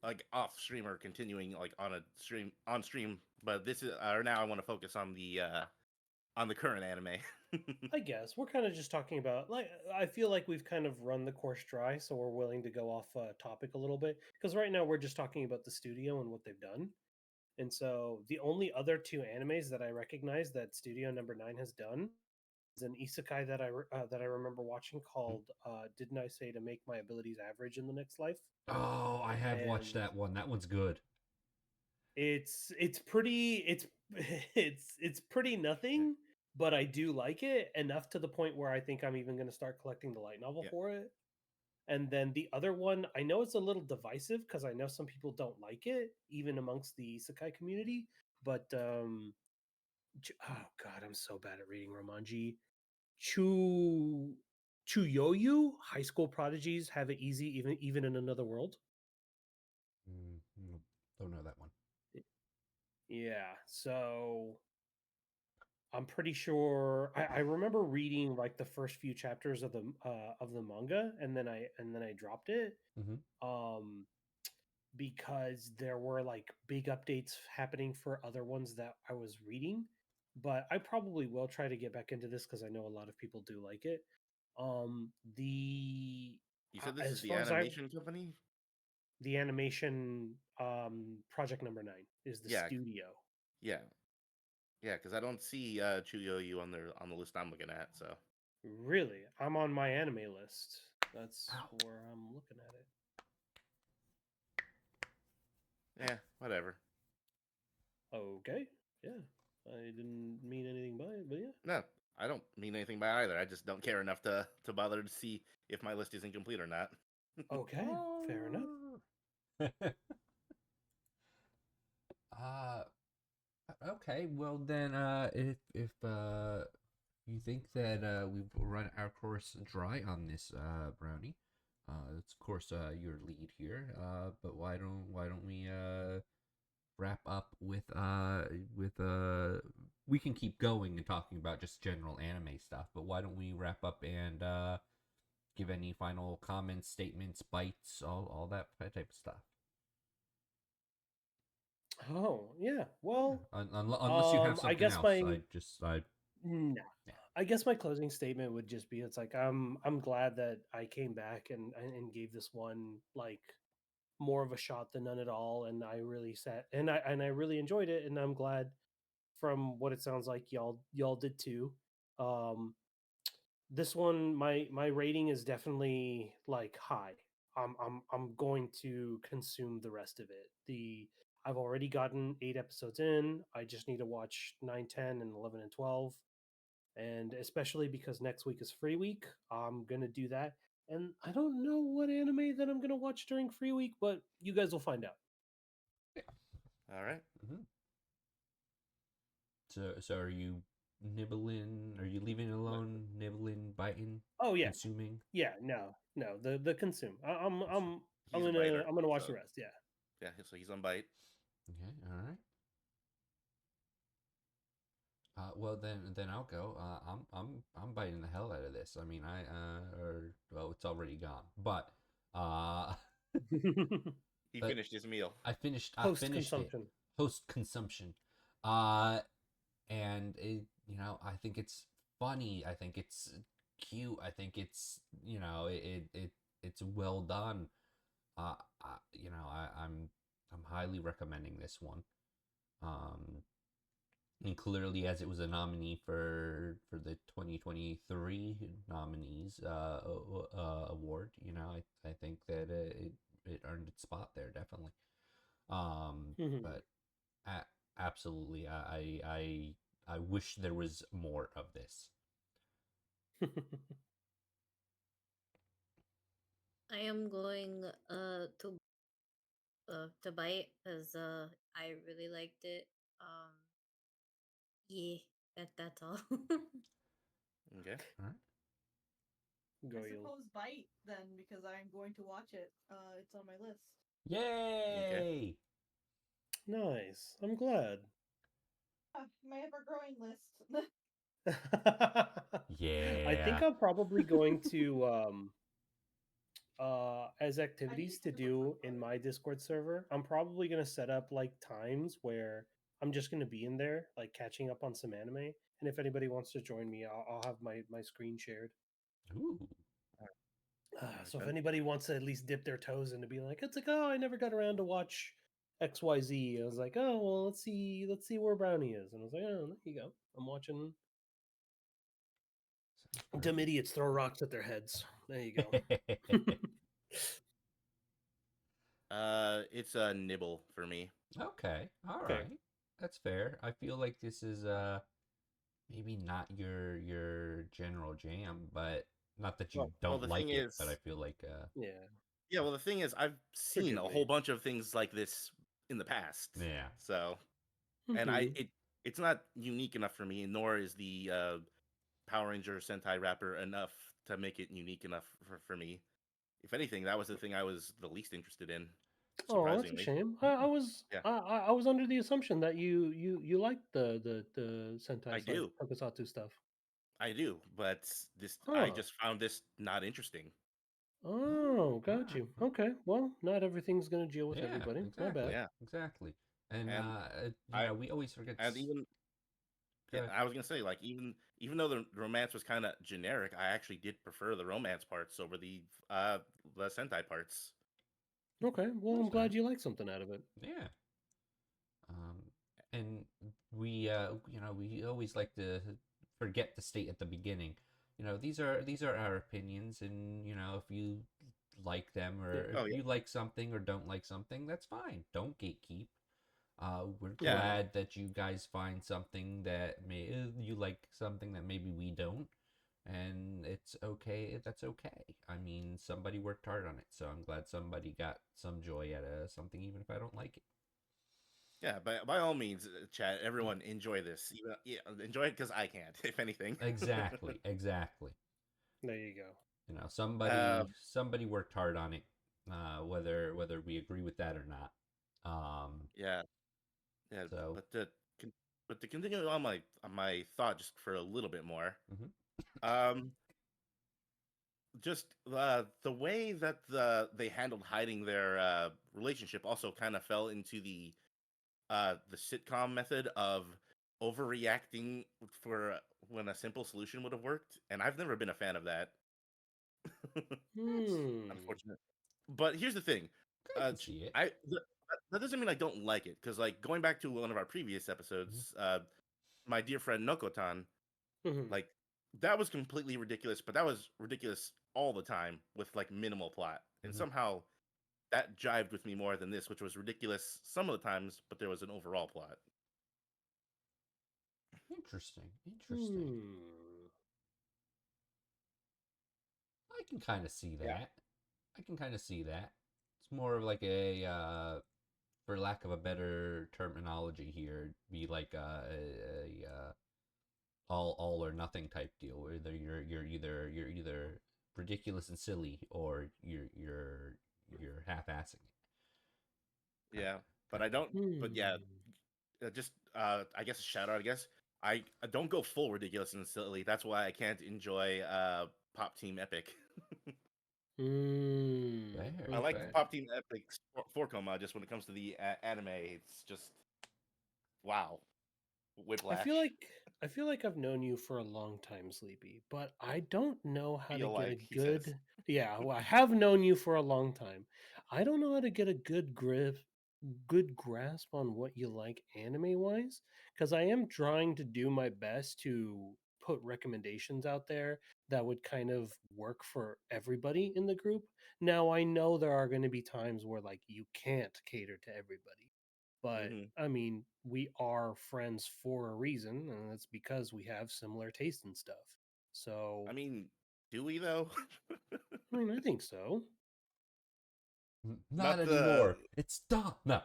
[SPEAKER 2] like off stream or continuing like on stream. But this is, or now I want to focus on the current anime.
[SPEAKER 3] I guess we're kind of just talking about like I feel like we've kind of run the course dry, so we're willing to go off topic a little bit because right now we're just talking about the studio and what they've done. And so the only other two animes that I recognize that Studio Number Nine has done is an isekai that I remember watching called "Didn't I Say to Make My Abilities Average in the Next Life?"
[SPEAKER 1] Oh, I have watched
[SPEAKER 3] And
[SPEAKER 1] that one. That one's good.
[SPEAKER 3] it's pretty it's pretty
[SPEAKER 2] Yeah,
[SPEAKER 3] nothing, but I do like it enough to the point where I think I'm even going to start collecting the light novel
[SPEAKER 2] yeah.
[SPEAKER 3] for it. And then the other one, I know it's a little divisive because I know some people don't like it, even amongst the isekai community. But oh god, I'm so bad at reading Romanji. Chu Chuyoyu, high school prodigies have it easy even in another world.
[SPEAKER 1] Don't know that one.
[SPEAKER 3] Yeah, so I'm pretty sure I remember reading like the first few chapters of the manga, and then I dropped it.
[SPEAKER 1] Mm-hmm.
[SPEAKER 3] Um, because there were like big updates happening for other ones that I was reading. But I probably will try to get back into this because I know a lot of people do like it. The
[SPEAKER 2] You said this is
[SPEAKER 3] as
[SPEAKER 2] the
[SPEAKER 3] far as I
[SPEAKER 2] animation company.
[SPEAKER 3] the animation project number 9 is the
[SPEAKER 2] Yeah,
[SPEAKER 3] studio.
[SPEAKER 2] yeah, yeah. Because I don't see Chuyoyu on the list I'm looking at. So
[SPEAKER 3] Really, I'm on my anime list. That's
[SPEAKER 1] Ow.
[SPEAKER 3] where I'm looking at it.
[SPEAKER 2] yeah, whatever.
[SPEAKER 3] Okay, yeah, I didn't mean anything by it, but yeah.
[SPEAKER 2] No, I don't mean anything by either. I just don't care enough to bother to see if my list is incomplete or not.
[SPEAKER 3] Okay, fair enough.
[SPEAKER 1] uh okay, well then if you think that we've run our course dry on this brownie, it's of course your lead here. But why don't we wrap up with we can keep going and talking about just general anime stuff, but why don't we wrap up and give any final comments, statements, bites, all that type of stuff.
[SPEAKER 3] Oh yeah, well,
[SPEAKER 1] Unless you have
[SPEAKER 3] I
[SPEAKER 1] something
[SPEAKER 3] guess
[SPEAKER 1] else,
[SPEAKER 3] my
[SPEAKER 1] I
[SPEAKER 3] no.
[SPEAKER 1] yeah.
[SPEAKER 3] I guess my closing statement would just be it's like I'm glad that I came back and gave this one like more of a shot than none at all, and I really sat and I really enjoyed it, and I'm glad from what it sounds like y'all did too. Um, this one, my rating is definitely like high. I'm going to consume the rest of it. I've already gotten 8 episodes in. I just need to watch 9, 10, and 11 and 12. And especially because next week is free week, I'm gonna do that. And I don't know what anime that I'm gonna watch during free week, but you guys will find out.
[SPEAKER 2] All right.
[SPEAKER 1] Mm-hmm. So are you nibbling? Are you leaving it
[SPEAKER 2] What?
[SPEAKER 1] alone? Nibbling, biting,
[SPEAKER 3] Oh yeah,
[SPEAKER 1] consuming?
[SPEAKER 3] yeah, no, the consume. I'm
[SPEAKER 2] He's a biter.
[SPEAKER 3] gonna watch
[SPEAKER 2] So
[SPEAKER 3] the rest. Yeah.
[SPEAKER 2] yeah, so he's on bite.
[SPEAKER 1] Okay, all right. Well then I'll go. I'm biting the hell out of this. I mean or well it's already gone, but uh,
[SPEAKER 2] He
[SPEAKER 1] but
[SPEAKER 2] finished his meal.
[SPEAKER 1] I
[SPEAKER 3] Post
[SPEAKER 1] finished it
[SPEAKER 3] consumption.
[SPEAKER 1] post consumption, and I think it's funny. I think it's cute. I think it's it's well done. I'm highly recommending this one. Um, and clearly, as it was a nominee for the 2023 nominees award, I think that it earned its spot there definitely.
[SPEAKER 3] Mhm.
[SPEAKER 1] But absolutely, I wish there was more of this.
[SPEAKER 4] I am going to bite because I really liked it. Yeah, that's all.
[SPEAKER 2] Okay.
[SPEAKER 1] All right.
[SPEAKER 3] Go
[SPEAKER 5] I
[SPEAKER 3] you.
[SPEAKER 5] suppose Bite then, because I'm going to watch it. It's on my list.
[SPEAKER 2] Okay.
[SPEAKER 1] Yay!
[SPEAKER 3] Nice. I'm glad.
[SPEAKER 5] My ever-growing list.
[SPEAKER 3] I think
[SPEAKER 1] Yeah.
[SPEAKER 3] I'm probably going to as
[SPEAKER 5] I need
[SPEAKER 3] activities
[SPEAKER 5] to
[SPEAKER 3] to
[SPEAKER 5] talk about
[SPEAKER 3] do in my Discord server, I'm probably gonna set up like times where I'm just gonna be in there, like catching up on some anime. And if anybody wants to join me, I'll have my screen shared.
[SPEAKER 1] Ooh.
[SPEAKER 3] So if
[SPEAKER 2] Okay.
[SPEAKER 3] anybody wants to at least dip their toes in to be like, it's like, oh, I never got around to watch XYZ. I was like, oh well, let's see where Brownie is. And I was like, oh, there you go. I'm watching
[SPEAKER 1] Sounds
[SPEAKER 3] dumb
[SPEAKER 1] perfect.
[SPEAKER 3] idiots throw rocks at their heads. There you go.
[SPEAKER 2] It's a nibble for me.
[SPEAKER 1] Okay. All
[SPEAKER 3] Okay.
[SPEAKER 1] right. That's fair. I feel like this is maybe not your general jam, but not that you
[SPEAKER 2] Well,
[SPEAKER 1] don't
[SPEAKER 2] the thing
[SPEAKER 1] like it, but I
[SPEAKER 2] is,
[SPEAKER 1] feel like
[SPEAKER 3] Yeah.
[SPEAKER 2] yeah. Well, the thing is, I've seen
[SPEAKER 3] Forgive
[SPEAKER 2] a
[SPEAKER 3] me.
[SPEAKER 2] whole bunch of things like this in the past.
[SPEAKER 1] yeah.
[SPEAKER 2] So, and
[SPEAKER 3] Mhm.
[SPEAKER 2] it's not unique enough for me, nor is the Power Ranger Sentai wrapper enough to make it unique enough for me. If anything, that was the thing I was the least interested in,
[SPEAKER 3] Oh, that's a
[SPEAKER 2] surprisingly.
[SPEAKER 3] shame. I was
[SPEAKER 2] Yeah,
[SPEAKER 3] I was under the assumption that you liked the Sentai
[SPEAKER 2] I
[SPEAKER 3] slash
[SPEAKER 2] do.
[SPEAKER 3] Tokusatsu stuff.
[SPEAKER 2] I do, but this I
[SPEAKER 3] Huh.
[SPEAKER 2] just found this not interesting.
[SPEAKER 3] Oh, got you.
[SPEAKER 1] Ah,
[SPEAKER 3] Okay. Well, not everything's gonna deal with
[SPEAKER 1] yeah,
[SPEAKER 3] everybody. My bad.
[SPEAKER 1] exactly.
[SPEAKER 2] Yeah,
[SPEAKER 1] Exactly. And
[SPEAKER 2] and I
[SPEAKER 1] we always forget
[SPEAKER 2] and even yeah,
[SPEAKER 1] good.
[SPEAKER 2] I was gonna say like even though the romance was kind of generic, I actually did prefer the romance parts over the Sentai parts.
[SPEAKER 3] Okay. Well,
[SPEAKER 1] That's
[SPEAKER 3] I'm
[SPEAKER 1] fair.
[SPEAKER 3] glad you like something out of it.
[SPEAKER 1] Yeah. Um, and we we always like to forget to state at the beginning, these are our opinions, and if you like them, or
[SPEAKER 3] Yeah.
[SPEAKER 1] if
[SPEAKER 2] Oh yeah,
[SPEAKER 1] you like something or don't like something, that's fine. Don't gatekeep. We're
[SPEAKER 2] yeah,
[SPEAKER 3] Mhm.
[SPEAKER 1] glad that you guys find something that you like something that maybe we don't, and it's okay. That's okay. I mean, somebody worked hard on it, so I'm glad somebody got some joy out of something, even if I don't like it.
[SPEAKER 2] yeah. By all means, chat. Everyone enjoy this. Even, yeah, enjoy it because I can't. If anything.
[SPEAKER 1] Exactly, exactly.
[SPEAKER 3] There you go.
[SPEAKER 2] uh,
[SPEAKER 1] Somebody worked hard on it, whether we agree with that or not.
[SPEAKER 2] yeah, yeah.
[SPEAKER 1] So
[SPEAKER 2] But con- to continue on my thought just for a little bit more.
[SPEAKER 1] mhm.
[SPEAKER 2] Um, just the way that they handled hiding their relationship also kind of fell into the sitcom method of overreacting for when a simple solution would have worked, and I've never been a fan of that.
[SPEAKER 3] Hmm.
[SPEAKER 2] Unfortunate. But here's the thing.
[SPEAKER 1] I
[SPEAKER 2] Uh,
[SPEAKER 1] can see it.
[SPEAKER 2] that doesn't mean I don't like it, because like going back to one of our previous
[SPEAKER 1] Mhm.
[SPEAKER 2] episodes, my dear friend Nokotan,
[SPEAKER 3] Mhm.
[SPEAKER 2] like that was completely ridiculous, but that was ridiculous all the time with like minimal plot. And
[SPEAKER 1] Mhm.
[SPEAKER 2] somehow that jived with me more than this, which was ridiculous some of the times, but there was an overall plot.
[SPEAKER 1] Interesting. Interesting.
[SPEAKER 3] Hmm.
[SPEAKER 1] I can kind of see
[SPEAKER 2] Yeah.
[SPEAKER 1] that. I can kind of see that. It's more of like a, for lack of a better terminology here, be like a all or nothing type deal, where you're either ridiculous and silly, or you're half-assing it.
[SPEAKER 2] Yeah. But
[SPEAKER 1] Kind
[SPEAKER 2] I
[SPEAKER 1] of thing.
[SPEAKER 2] don't, but yeah,
[SPEAKER 3] Hmm.
[SPEAKER 2] just I guess a shout out, I guess. I don't go full ridiculous and silly. That's why I can't enjoy Pop Team Epic.
[SPEAKER 3] Hmm.
[SPEAKER 2] I
[SPEAKER 1] Fair,
[SPEAKER 2] like
[SPEAKER 3] Okay.
[SPEAKER 1] fair.
[SPEAKER 2] Pop Team Epic's Forcoma just when it comes to the anime. It's just wow,
[SPEAKER 3] I feel
[SPEAKER 2] whiplash.
[SPEAKER 3] like I feel like I've known you for a long time, Sleepy, but I don't know how to
[SPEAKER 2] Feel
[SPEAKER 3] get a
[SPEAKER 2] like he says.
[SPEAKER 3] good. Yeah, well, I have known you for a long time. I don't know how to get a good grasp on what you like anime wise, because I am trying to do my best to put recommendations out there that would kind of work for everybody in the group. Now I know there are going to be times where like you can't cater to everybody. But
[SPEAKER 2] Hmm.
[SPEAKER 3] I mean, we are friends for a reason, and that's because we have similar taste in stuff.
[SPEAKER 2] I
[SPEAKER 3] So,
[SPEAKER 2] mean, do we though?
[SPEAKER 3] I mean, I think so.
[SPEAKER 1] Not
[SPEAKER 2] Not the.
[SPEAKER 1] anymore. It's done. No.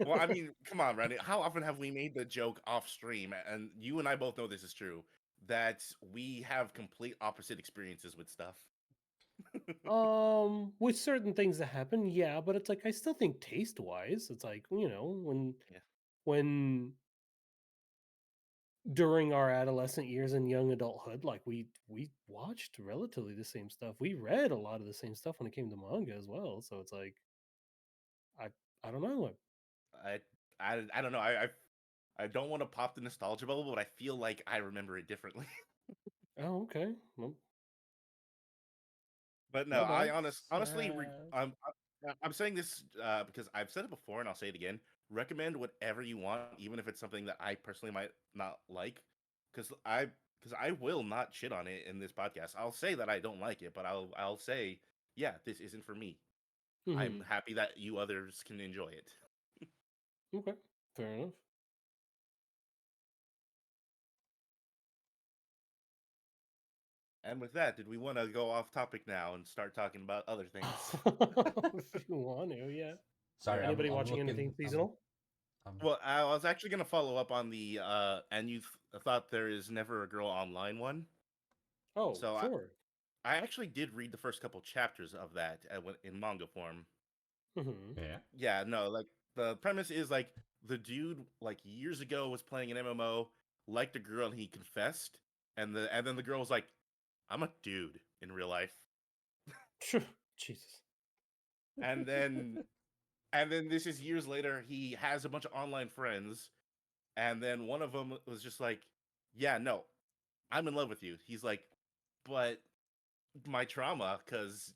[SPEAKER 2] Well, I mean, come on, Randy. How often have we made the joke off stream, and you and I both know this is true, that we have complete opposite experiences with stuff.
[SPEAKER 3] With certain things that happen, yeah, but it's like I still think taste wise, it's like,
[SPEAKER 2] Yeah.
[SPEAKER 3] when during our adolescent years and young adulthood, like we watched relatively the same stuff. We read a lot of the same stuff when it came to manga as well. So it's like I I don't know.
[SPEAKER 2] I I don't know. I don't want to pop the nostalgia bubble, but I feel like I remember it differently.
[SPEAKER 3] Oh, okay. Well,
[SPEAKER 2] But no,
[SPEAKER 3] my
[SPEAKER 2] I
[SPEAKER 3] bad.
[SPEAKER 2] honestly,
[SPEAKER 1] Sad.
[SPEAKER 2] I'm saying this because I've said it before and I'll say it again. Recommend whatever you want, even if it's something that I personally might not like, because I will not shit on it in this podcast. I'll say that I don't like it, but I'll say, yeah, this isn't for me. I'm
[SPEAKER 3] Mhm.
[SPEAKER 2] happy that you others can enjoy it.
[SPEAKER 3] Okay. Fair enough.
[SPEAKER 2] And with that, did we want to go off topic now and start talking about other things?
[SPEAKER 3] If you want to, yeah.
[SPEAKER 1] Sorry,
[SPEAKER 3] Anybody
[SPEAKER 1] I'm
[SPEAKER 3] watching anything
[SPEAKER 1] looking.
[SPEAKER 3] seasonal?
[SPEAKER 1] I'm
[SPEAKER 2] Well, I was actually going to follow up on the and you thought there is never a girl online one.
[SPEAKER 3] Oh,
[SPEAKER 2] So
[SPEAKER 3] sure.
[SPEAKER 2] I actually did read the first couple chapters of that in manga form.
[SPEAKER 3] Hmm.
[SPEAKER 1] yeah.
[SPEAKER 2] Yeah, no, like the premise is like the dude like years ago was playing an MMO, liked a girl and he confessed, and then the girl was like, "I'm a dude in real life,"
[SPEAKER 3] Sure. Jesus.
[SPEAKER 2] and then and then this is years later. He has a bunch of online friends, and then one of them was just like, "Yeah, no, I'm in love with you." He's like, "But my trauma because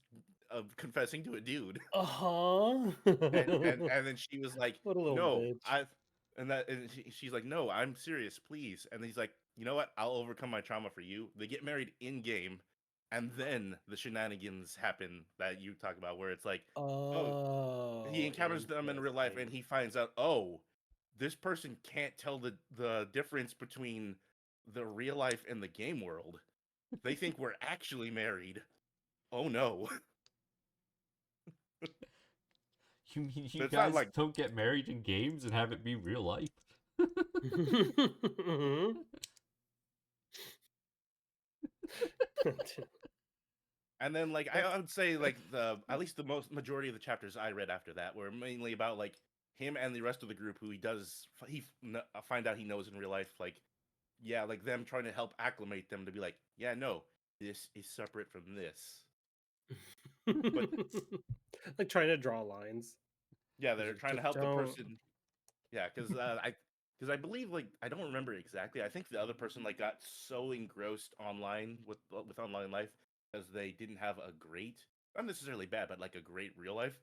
[SPEAKER 2] of confessing to a dude."
[SPEAKER 3] Uh-huh.
[SPEAKER 2] And then she was like,
[SPEAKER 3] What a little
[SPEAKER 2] "No,
[SPEAKER 3] bitch.
[SPEAKER 2] I've," and she's like, "No, I'm serious, please." And he's like, "You know what? I'll overcome my trauma for you." They get married in game, and then the shenanigans happen that you talk about, where it's like, oh, he
[SPEAKER 3] Oh,
[SPEAKER 2] encounters them in real life, and
[SPEAKER 3] interesting.
[SPEAKER 2] he finds out, oh, this person can't tell the difference between the real life and the game world. They think we're actually married. Oh no.
[SPEAKER 1] You mean
[SPEAKER 2] But
[SPEAKER 1] you
[SPEAKER 2] it's not
[SPEAKER 1] guys
[SPEAKER 2] like
[SPEAKER 1] don't get married in games and have it be real life?
[SPEAKER 3] Mhm.
[SPEAKER 2] And then like
[SPEAKER 3] That's
[SPEAKER 2] I would say like the at least the most majority of the chapters I read after that were mainly about like him and the rest of the group who find out he knows in real life, like yeah, like them trying to help acclimate them to be like, yeah, no, this is separate from this. But
[SPEAKER 3] like trying to draw lines.
[SPEAKER 2] yeah,
[SPEAKER 3] It's
[SPEAKER 2] they're
[SPEAKER 3] like
[SPEAKER 2] trying to
[SPEAKER 3] just
[SPEAKER 2] help the
[SPEAKER 3] don't.
[SPEAKER 2] person. Yeah, because I believe like I don't remember exactly. I think the other person like got so engrossed online with online life because they didn't have a great, not necessarily bad, but like a great real life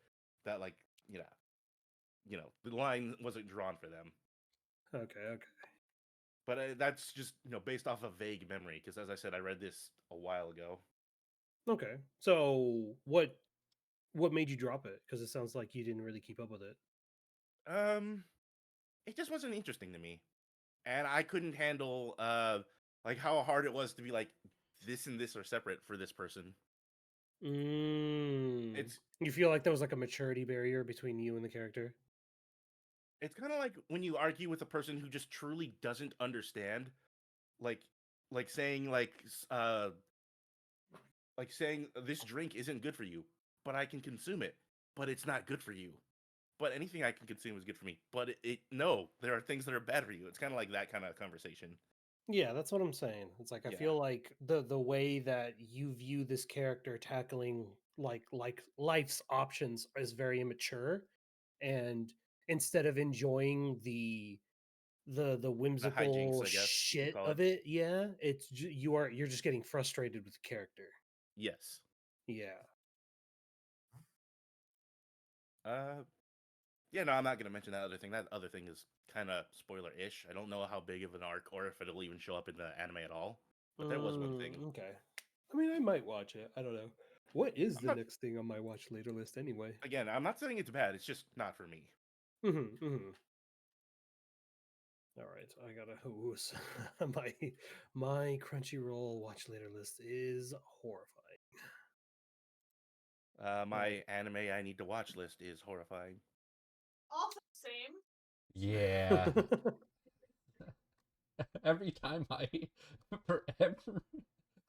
[SPEAKER 2] that like you know the line wasn't drawn for them.
[SPEAKER 3] Okay.
[SPEAKER 2] But that's just based off a vague memory because, as I said, I read this a while ago.
[SPEAKER 3] Okay. So what made you drop it? Because it sounds like you didn't really keep up with it.
[SPEAKER 2] It just wasn't interesting to me, and I couldn't handle like how hard it was to be like this and this are separate for this person. It's
[SPEAKER 3] You feel like there was like a maturity barrier between you and the character?
[SPEAKER 2] it's kind of like when you argue with a person who just truly doesn't understand, like saying like saying this drink isn't good for you, but I can consume it, but it's not good for you. But anything I can consume is good for me. But no, there are things that are bad for you. It's kind of like that kind of conversation.
[SPEAKER 3] Yeah, that's what I'm saying. It's like I
[SPEAKER 2] Yeah.
[SPEAKER 3] feel like the way that you view this character tackling like life's options is very immature, and instead of enjoying the
[SPEAKER 2] The hijinks,
[SPEAKER 3] whimsical
[SPEAKER 2] I guess you
[SPEAKER 3] shit
[SPEAKER 2] call it.
[SPEAKER 3] of it, yeah, you're just getting frustrated with the character.
[SPEAKER 2] Yes.
[SPEAKER 3] Yeah.
[SPEAKER 2] Yeah, no, I'm not gonna mention that other thing. That other thing is kind of spoiler-ish. I don't know how big of an arc or if it'll even show up in the anime at all. But there was one thing.
[SPEAKER 3] Okay. I mean, I might watch it. I don't know. What is
[SPEAKER 2] I'm
[SPEAKER 3] the
[SPEAKER 2] not,
[SPEAKER 3] next thing on my watch later list anyway?
[SPEAKER 2] again, I'm not saying it's bad. It's just not for me.
[SPEAKER 3] Mm-hmm. All right, I gotta. Ooh, my Crunchyroll watch later list is horrifying.
[SPEAKER 2] My anime I need to watch list is horrifying.
[SPEAKER 5] Also, same.
[SPEAKER 1] Yeah. Every time for every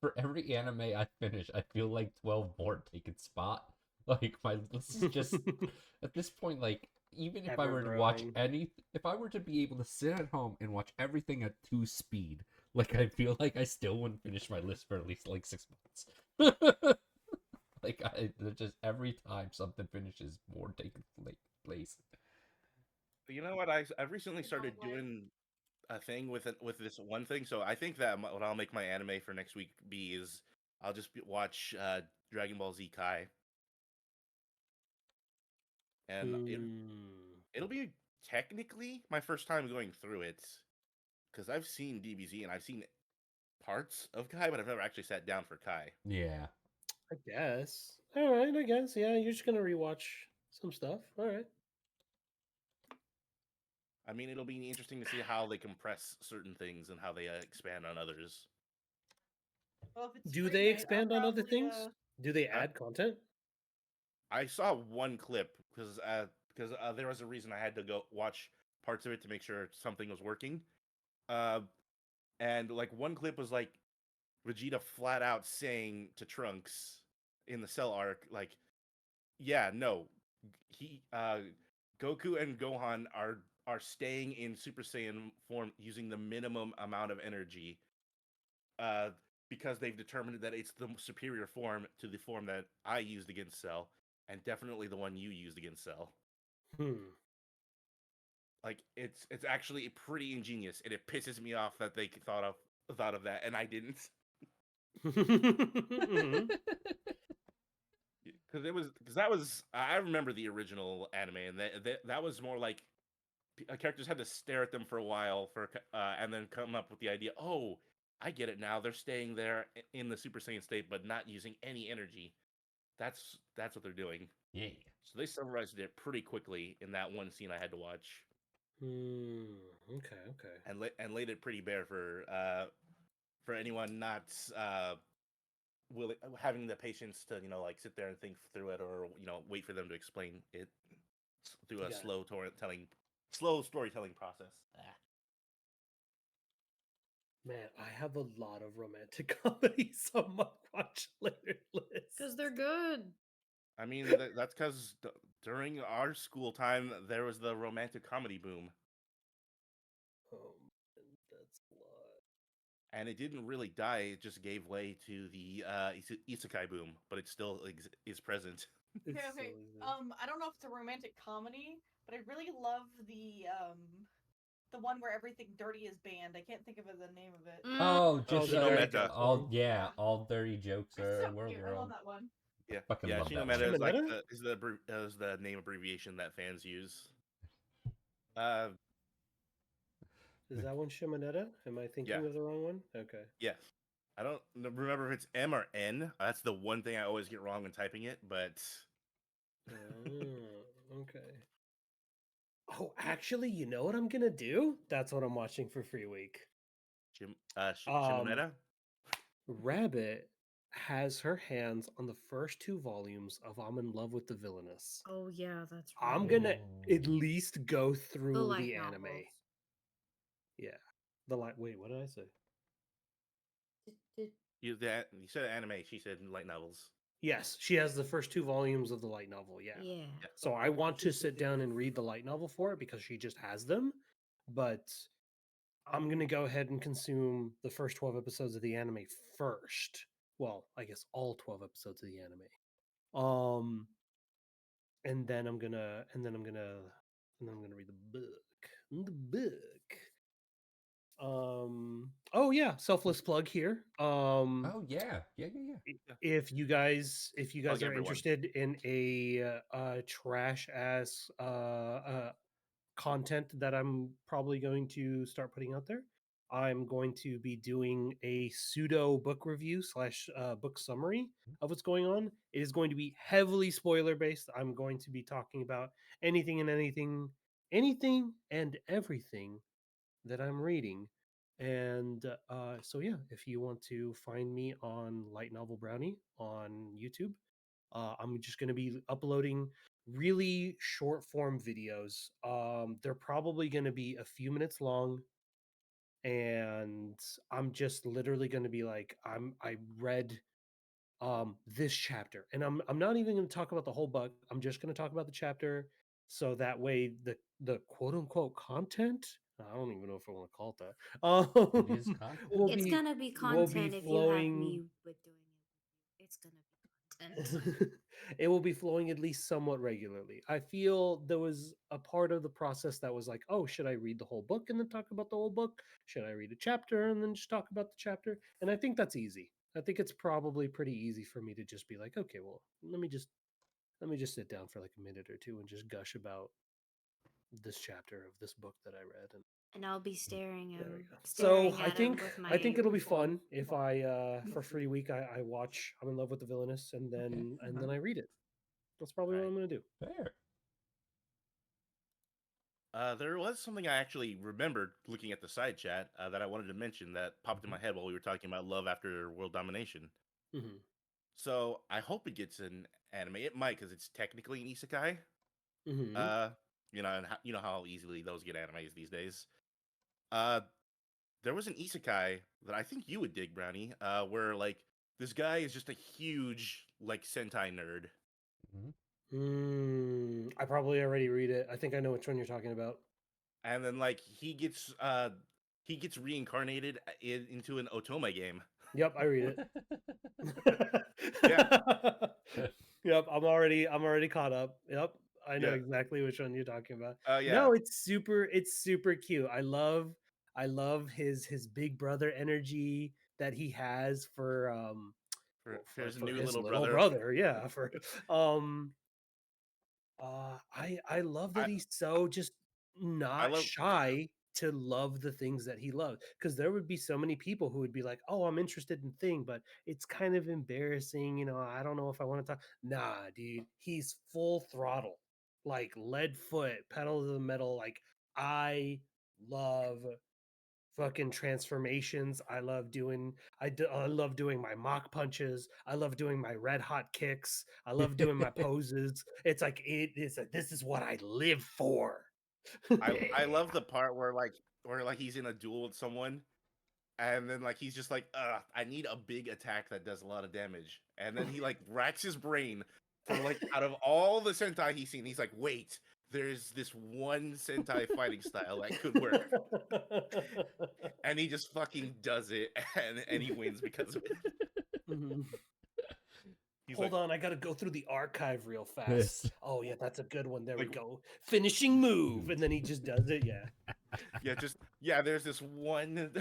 [SPEAKER 1] for every anime I finish, I feel like 12 more take its spot. Like my this is just at this point, like even if I
[SPEAKER 3] Ever
[SPEAKER 1] were to watch
[SPEAKER 3] growing.
[SPEAKER 1] if I were to be able to sit at home and watch everything at 2 speed, like I feel like I still wouldn't finish my list for at least like 6 months. Like just every time something finishes, more takes place.
[SPEAKER 2] You know what? I've recently started doing a thing with this one thing. So I think that what I'll make my anime for next week be is I'll just watch Dragon Ball Z Kai, and it'll be technically my first time going through it because I've seen DBZ and I've seen parts of Kai, but I've never actually sat down for Kai.
[SPEAKER 1] Yeah.
[SPEAKER 3] I guess. All right, I guess. Yeah, you're just gonna rewatch some stuff. All right.
[SPEAKER 2] I mean, it'll be interesting to see how they compress certain things and how they expand on others.
[SPEAKER 5] Well, if it's
[SPEAKER 3] Do
[SPEAKER 5] free,
[SPEAKER 3] they
[SPEAKER 5] mate, I'll
[SPEAKER 3] expand on other
[SPEAKER 5] probably
[SPEAKER 3] things? Do they
[SPEAKER 2] Huh?
[SPEAKER 3] add content?
[SPEAKER 2] I saw one clip because there was a reason I had to go watch parts of it to make sure something was working. And like one clip was like Vegeta flat out saying to Trunks in the Cell arc, like, "Yeah, no, he Goku and Gohan are staying in Super Saiyan form using the minimum amount of energy, uh, because they've determined that it's the superior form to the form that I used against Cell, and definitely the one you used against Cell." Like it's actually pretty ingenious, and it pisses me off that they thought of that, and I didn't.
[SPEAKER 3] Mhm.
[SPEAKER 2] Because that was I remember the original anime, and that was more like characters had to stare at them for a while and then come up with the idea. Oh, I get it now. They're staying there in the Super Saiyan state, but not using any energy. That's what they're doing.
[SPEAKER 1] Yeah.
[SPEAKER 2] So they summarized it pretty quickly in that one scene I had to watch,
[SPEAKER 3] Okay.
[SPEAKER 2] and laid it pretty bare for anyone not having the patience to like sit there and think through it, or wait for them to explain it through a
[SPEAKER 3] Got it.
[SPEAKER 2] slow storytelling process.
[SPEAKER 3] Man, I have a lot of romantic comedies on my watch later list.
[SPEAKER 4] Because they're good.
[SPEAKER 2] I mean, that's because during our school time there was the romantic comedy boom,
[SPEAKER 3] Man, that's a lot.
[SPEAKER 2] and it didn't really die. It just gave way to the isekai boom, but it still is present.
[SPEAKER 3] It's
[SPEAKER 5] Okay,
[SPEAKER 3] so
[SPEAKER 5] okay.
[SPEAKER 3] easy.
[SPEAKER 5] I don't know if it's a romantic comedy, but I really love the one where everything dirty is banned. I can't think of the name of it.
[SPEAKER 1] Oh,
[SPEAKER 3] Oh,
[SPEAKER 1] just
[SPEAKER 3] the
[SPEAKER 2] Shino
[SPEAKER 3] dirty
[SPEAKER 2] Meta.
[SPEAKER 3] joke
[SPEAKER 1] all
[SPEAKER 3] one.
[SPEAKER 1] yeah, all dirty jokes
[SPEAKER 5] It's so
[SPEAKER 1] are world
[SPEAKER 5] cute. I love
[SPEAKER 1] world.
[SPEAKER 5] that one.
[SPEAKER 2] Yeah,
[SPEAKER 1] Fucking
[SPEAKER 2] yeah.
[SPEAKER 1] love
[SPEAKER 2] Shino
[SPEAKER 1] that
[SPEAKER 2] Meta
[SPEAKER 1] one.
[SPEAKER 2] is like
[SPEAKER 3] Shinometa?
[SPEAKER 2] is the name abbreviation that fans use. Uh,
[SPEAKER 3] Is that one Shimonetta? Am I thinking
[SPEAKER 2] Yeah.
[SPEAKER 3] of the wrong one? Okay.
[SPEAKER 2] Yes. I don't remember if it's M or N. That's the one thing I always get wrong when typing it, but
[SPEAKER 3] Okay. Oh, actually, you know what I'm gonna do? That's what I'm watching for Free Week. Um,
[SPEAKER 2] Shimonetta?
[SPEAKER 3] Rabbit has her hands on the first two volumes of I'm in Love with the Villainous.
[SPEAKER 4] Oh yeah, that's
[SPEAKER 3] I'm
[SPEAKER 4] right.
[SPEAKER 3] gonna at
[SPEAKER 1] Oh.
[SPEAKER 3] least go
[SPEAKER 4] The
[SPEAKER 3] through
[SPEAKER 4] light
[SPEAKER 3] the anime.
[SPEAKER 4] novels.
[SPEAKER 3] Yeah. The light. Wait, what did I say?
[SPEAKER 2] You said anime, she said light novels.
[SPEAKER 3] Yes, she has the first two volumes of the light novel. Yeah.
[SPEAKER 4] Yeah.
[SPEAKER 2] Yeah.
[SPEAKER 3] So I want to sit down and read the light novel for it because she just has them. But I'm going to go ahead and consume the first 12 episodes of the anime first. Well, I guess all 12 episodes of the anime. And then I'm going to read the book. Oh yeah, selfless plug here.
[SPEAKER 1] Oh yeah, yeah, yeah, yeah.
[SPEAKER 3] If you guys
[SPEAKER 2] Plug
[SPEAKER 3] are
[SPEAKER 2] everyone.
[SPEAKER 3] interested in a trash ass content that I'm probably going to start putting out there, I'm going to be doing a pseudo book review slash book summary of what's going on. It is going to be heavily spoiler based. I'm going to be talking about anything and everything that I'm reading. And so, yeah, if you want to find me on Light Novel Brownie on YouTube, I'm just going to be uploading really short form videos. They're probably going to be a few minutes long. And I'm just literally going to be like, I read this chapter, and I'm not even going to talk about the whole book. I'm just going to talk about the chapter, so that way the quote unquote content, I don't even know if I want to call it that,
[SPEAKER 1] It is content.
[SPEAKER 3] will
[SPEAKER 4] It's
[SPEAKER 3] be
[SPEAKER 4] gonna be content if you have me with doing it with you. It's gonna be content.
[SPEAKER 3] it will be flowing at least somewhat regularly. I feel there was a part of the process that was like, oh, should I read the whole book and then talk about the whole book? Should I read a chapter and then just talk about the chapter? And I think that's easy. I think it's probably pretty easy for me to just be like, okay, well, let me just sit down for like a minute or two and just gush about this chapter of this book that I read. And
[SPEAKER 4] And I'll be staring
[SPEAKER 3] there we
[SPEAKER 4] him,
[SPEAKER 3] go.
[SPEAKER 4] staring
[SPEAKER 3] So
[SPEAKER 4] at him with
[SPEAKER 3] I think
[SPEAKER 4] my
[SPEAKER 3] it'll be
[SPEAKER 4] phone.
[SPEAKER 3] fun if I for Free Week I watch I'm in Love with the Villainous and then I read it. That's probably what
[SPEAKER 2] Right.
[SPEAKER 3] I'm gonna do.
[SPEAKER 1] Fair.
[SPEAKER 2] There was something I actually remembered looking at the side chat that I wanted to mention that popped in my head while we were talking about love after world domination.
[SPEAKER 3] Mm-hmm.
[SPEAKER 2] So I hope it gets an anime. It might because it's technically an isekai.
[SPEAKER 3] Mm-hmm.
[SPEAKER 2] And you know how easily those get animes these days. Uh, there was an isekai that I think you would dig, Brownie. Where like this guy is just a huge like Sentai nerd,
[SPEAKER 3] I probably already read it. I think I know which one you're talking about.
[SPEAKER 2] and then like he gets reincarnated into an otome game.
[SPEAKER 3] Yep, I read it.
[SPEAKER 2] Yeah,
[SPEAKER 3] Yep, I'm already caught up. Yep, I know
[SPEAKER 2] yeah.
[SPEAKER 3] exactly which one you're talking about.
[SPEAKER 2] Oh yeah.
[SPEAKER 3] No, it's super cute. I love his big brother energy that he has for
[SPEAKER 2] For his
[SPEAKER 3] for
[SPEAKER 2] new
[SPEAKER 3] his
[SPEAKER 2] little
[SPEAKER 3] little
[SPEAKER 2] brother.
[SPEAKER 3] brother. Yeah, for um I love that
[SPEAKER 2] I
[SPEAKER 3] he's so just
[SPEAKER 2] I
[SPEAKER 3] not
[SPEAKER 2] love
[SPEAKER 3] shy to love the things that he loves. Because there would be so many people who would be like, "Oh, I'm interested in Thing, but it's kind of embarrassing. You know, I don't know if I want to talk." Nah, dude, he's full throttle, like lead foot, pedal to the metal. Like I love fucking transformations. I love doing my mock punches. I love doing my red hot kicks. I love doing my poses. It's like this is what I live for.
[SPEAKER 2] I love the part where like he's in a duel with someone and then like he's just like, I need a big attack that does a lot of damage. And then he like racks his brain for like out of all the Sentai he's seen, he's like, wait, there's this one Sentai fighting style that could work. And he just fucking does it and he wins because of it.
[SPEAKER 3] Mhm.
[SPEAKER 2] He's
[SPEAKER 3] Hold
[SPEAKER 2] like
[SPEAKER 3] on, I gotta go through the archive real fast.
[SPEAKER 1] Yes.
[SPEAKER 3] Oh yeah, that's a good one. There we
[SPEAKER 2] Like-
[SPEAKER 3] go. Finishing move, and then he just does it. Yeah.
[SPEAKER 2] there's this one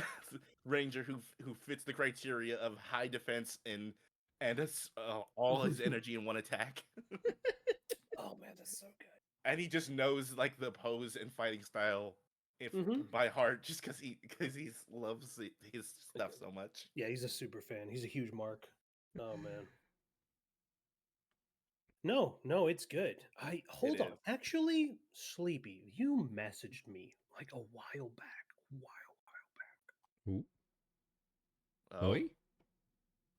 [SPEAKER 2] ranger who fits the criteria of high defense and it's, all his energy in one attack.
[SPEAKER 3] Oh man, that's so good.
[SPEAKER 2] And he just knows like the pose and fighting style if
[SPEAKER 3] Mm-hmm.
[SPEAKER 2] by heart, just because he loves his stuff so much.
[SPEAKER 3] Yeah, he's a super fan. He's a huge Mark. Oh man. No, it's good. I hold on.
[SPEAKER 2] is.
[SPEAKER 3] Actually, Sleepy, you messaged me like a while back. While back.
[SPEAKER 1] Ooh.
[SPEAKER 2] Oh,
[SPEAKER 1] Oi?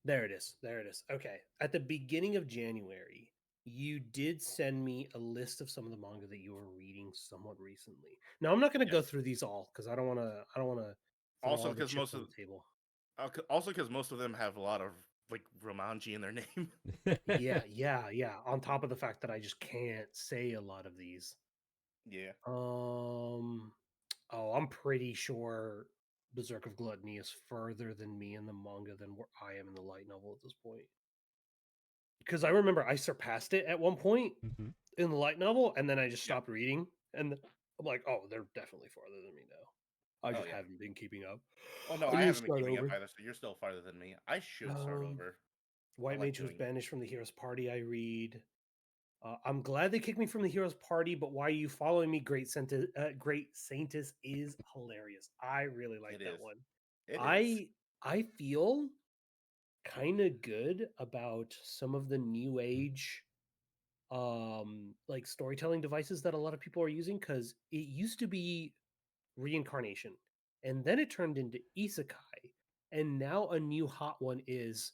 [SPEAKER 3] There it is. There it is. Okay. At the beginning of January, you did send me a list of some of the manga that you were reading somewhat recently. Now, I'm not going to go
[SPEAKER 2] yes.
[SPEAKER 3] through these all because I don't want to. I don't want to throw
[SPEAKER 2] Also,
[SPEAKER 3] all the
[SPEAKER 2] because
[SPEAKER 3] chips on the table.
[SPEAKER 2] most of them have a lot of like Romanji in their name.
[SPEAKER 3] Yeah. On top of the fact that I just can't say a lot of these.
[SPEAKER 2] Yeah.
[SPEAKER 3] Oh, I'm pretty sure Berserk of Gluttony is further than me in the manga than where I am in the light novel at this point. Because I remember I surpassed it at one point
[SPEAKER 1] Mhm.
[SPEAKER 3] in the light novel, and then I just
[SPEAKER 2] Yeah.
[SPEAKER 3] stopped reading, and I'm like, oh, they're definitely farther than me now. I
[SPEAKER 2] Oh
[SPEAKER 3] just
[SPEAKER 2] yeah.
[SPEAKER 3] haven't been keeping up.
[SPEAKER 2] Oh no,
[SPEAKER 3] I
[SPEAKER 2] I
[SPEAKER 3] need to
[SPEAKER 2] haven't been
[SPEAKER 3] start
[SPEAKER 2] keeping up
[SPEAKER 3] over.
[SPEAKER 2] either. So you're still farther than me. I should start over. I
[SPEAKER 3] White
[SPEAKER 2] like
[SPEAKER 3] Mage was
[SPEAKER 2] doing it.
[SPEAKER 3] banished from the Heroes Party. I read. I'm glad they kicked me from the Heroes Party, but why are you following me? Great Saintess is hilarious. I really like
[SPEAKER 2] It
[SPEAKER 3] that
[SPEAKER 2] is.
[SPEAKER 3] one.
[SPEAKER 2] It is.
[SPEAKER 3] I feel kind of good about some of the new age like storytelling devices that a lot of people are using because it used to be reincarnation and then it turned into isekai, and now a new hot one is,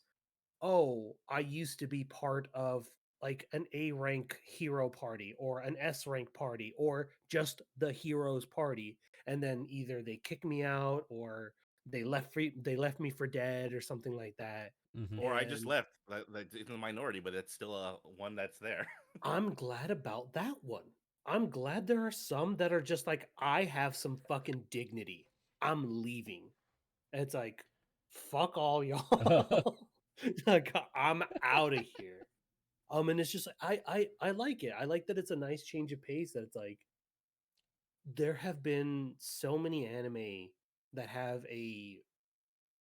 [SPEAKER 3] oh, I used to be part of like an A rank hero party or an S rank party or just the heroes party, and then either they kick me out or they left me for dead or something like that.
[SPEAKER 1] Mhm.
[SPEAKER 2] Or I just
[SPEAKER 3] And
[SPEAKER 2] left. Like, it's in the minority, but it's still a one that's there.
[SPEAKER 3] I'm glad about that one. I'm glad there are some that are just like, I have some fucking dignity. I'm leaving. And it's like, fuck all y'all. Like, I'm out of here. And it's just I like it. I like that it's a nice change of pace. That it's like there have been so many anime that have a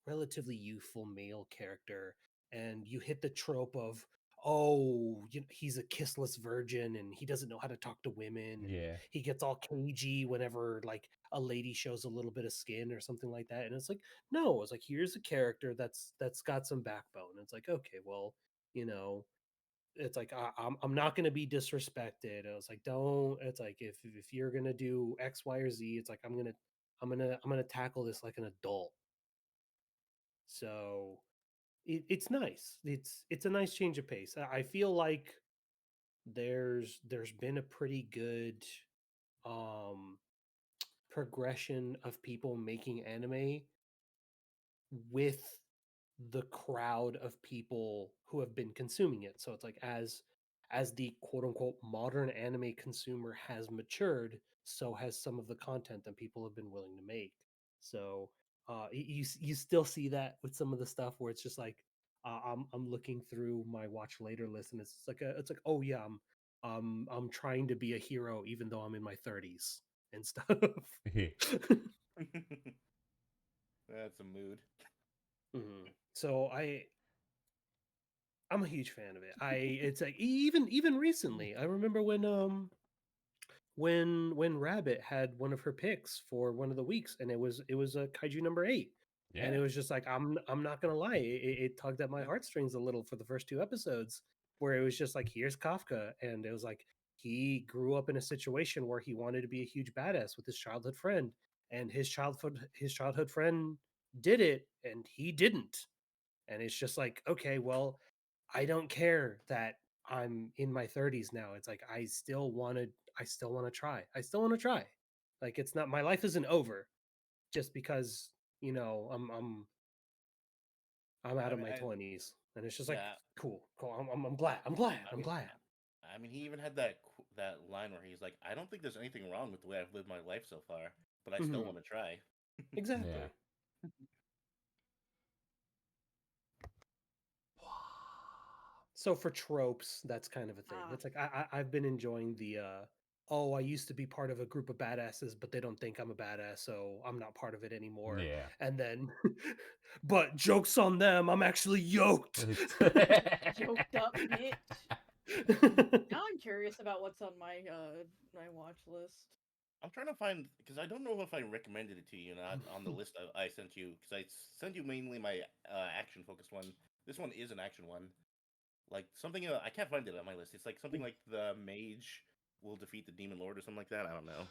[SPEAKER 3] relatively youthful male character, and you hit the trope of, oh, he's a kissless virgin and he doesn't know how to talk to women, and
[SPEAKER 1] Yeah.
[SPEAKER 3] he gets all cagey whenever like a lady shows a little bit of skin or something like that. And it's like, no, it's like, here's a character that's got some backbone. It's like, okay, well, you know, it's like I'm not going to be disrespected. I was like, don't. It's like, if you're going to do X, Y, or Z, it's like I'm gonna tackle this like an adult. So it's nice. It's a nice change of pace. I feel like there's been a pretty good um progression of people making anime with the crowd of people who have been consuming it. So it's like, as the quote unquote modern anime consumer has matured, so has some of the content that people have been willing to make. So you still see that with some of the stuff where it's just like, I'm looking through my watch later list, and it's like, oh yeah, I'm trying to be a hero even though I'm in my 30s and stuff.
[SPEAKER 2] That's a mood.
[SPEAKER 3] So I'm a huge fan of it. It's like, even recently, I remember when Rabbit had one of her picks for one of the weeks, and it was a Kaiju number 8. And
[SPEAKER 1] Yeah.
[SPEAKER 3] it was just like, I'm not gonna lie, it tugged at my heartstrings a little for the first 2 episodes, where it was just like, here's Kafka, and it was like, he grew up in a situation where he wanted to be a huge badass with his childhood friend, and his childhood friend did it, and he didn't. And it's just like, okay, well, I don't care that I'm in my 30s now. It's like, I still want to try. I still want to try. Like, it's not, my life isn't over just because, I'm out
[SPEAKER 2] I
[SPEAKER 3] of
[SPEAKER 2] mean,
[SPEAKER 3] my 20s. And it's just like,
[SPEAKER 2] yeah.
[SPEAKER 3] cool. I'm glad. I'm glad.
[SPEAKER 2] I
[SPEAKER 3] I'm
[SPEAKER 2] mean,
[SPEAKER 3] glad.
[SPEAKER 2] he even had that line where he's like, "I don't think there's anything wrong with the way I've lived my life so far, but I still
[SPEAKER 3] Mhm.
[SPEAKER 2] want to try."
[SPEAKER 3] Exactly.
[SPEAKER 1] Yeah.
[SPEAKER 3] So for tropes, that's kind of a thing.
[SPEAKER 5] Ah,
[SPEAKER 3] It's like, I've been enjoying the oh, I used to be part of a group of badasses, but they don't think I'm a badass, so I'm not part of it anymore.
[SPEAKER 1] Yeah.
[SPEAKER 3] And then, but jokes on them, I'm actually yoked.
[SPEAKER 5] yoked up, bitch. Now I'm curious about what's on my my watch list.
[SPEAKER 2] I'm trying to find because I don't know if I recommended it to you not on the list I sent you because I sent you mainly my action focused one. This one is an action one, like something I can't find it on my list. It's like something like the mage will defeat the demon lord or something like that. I don't know.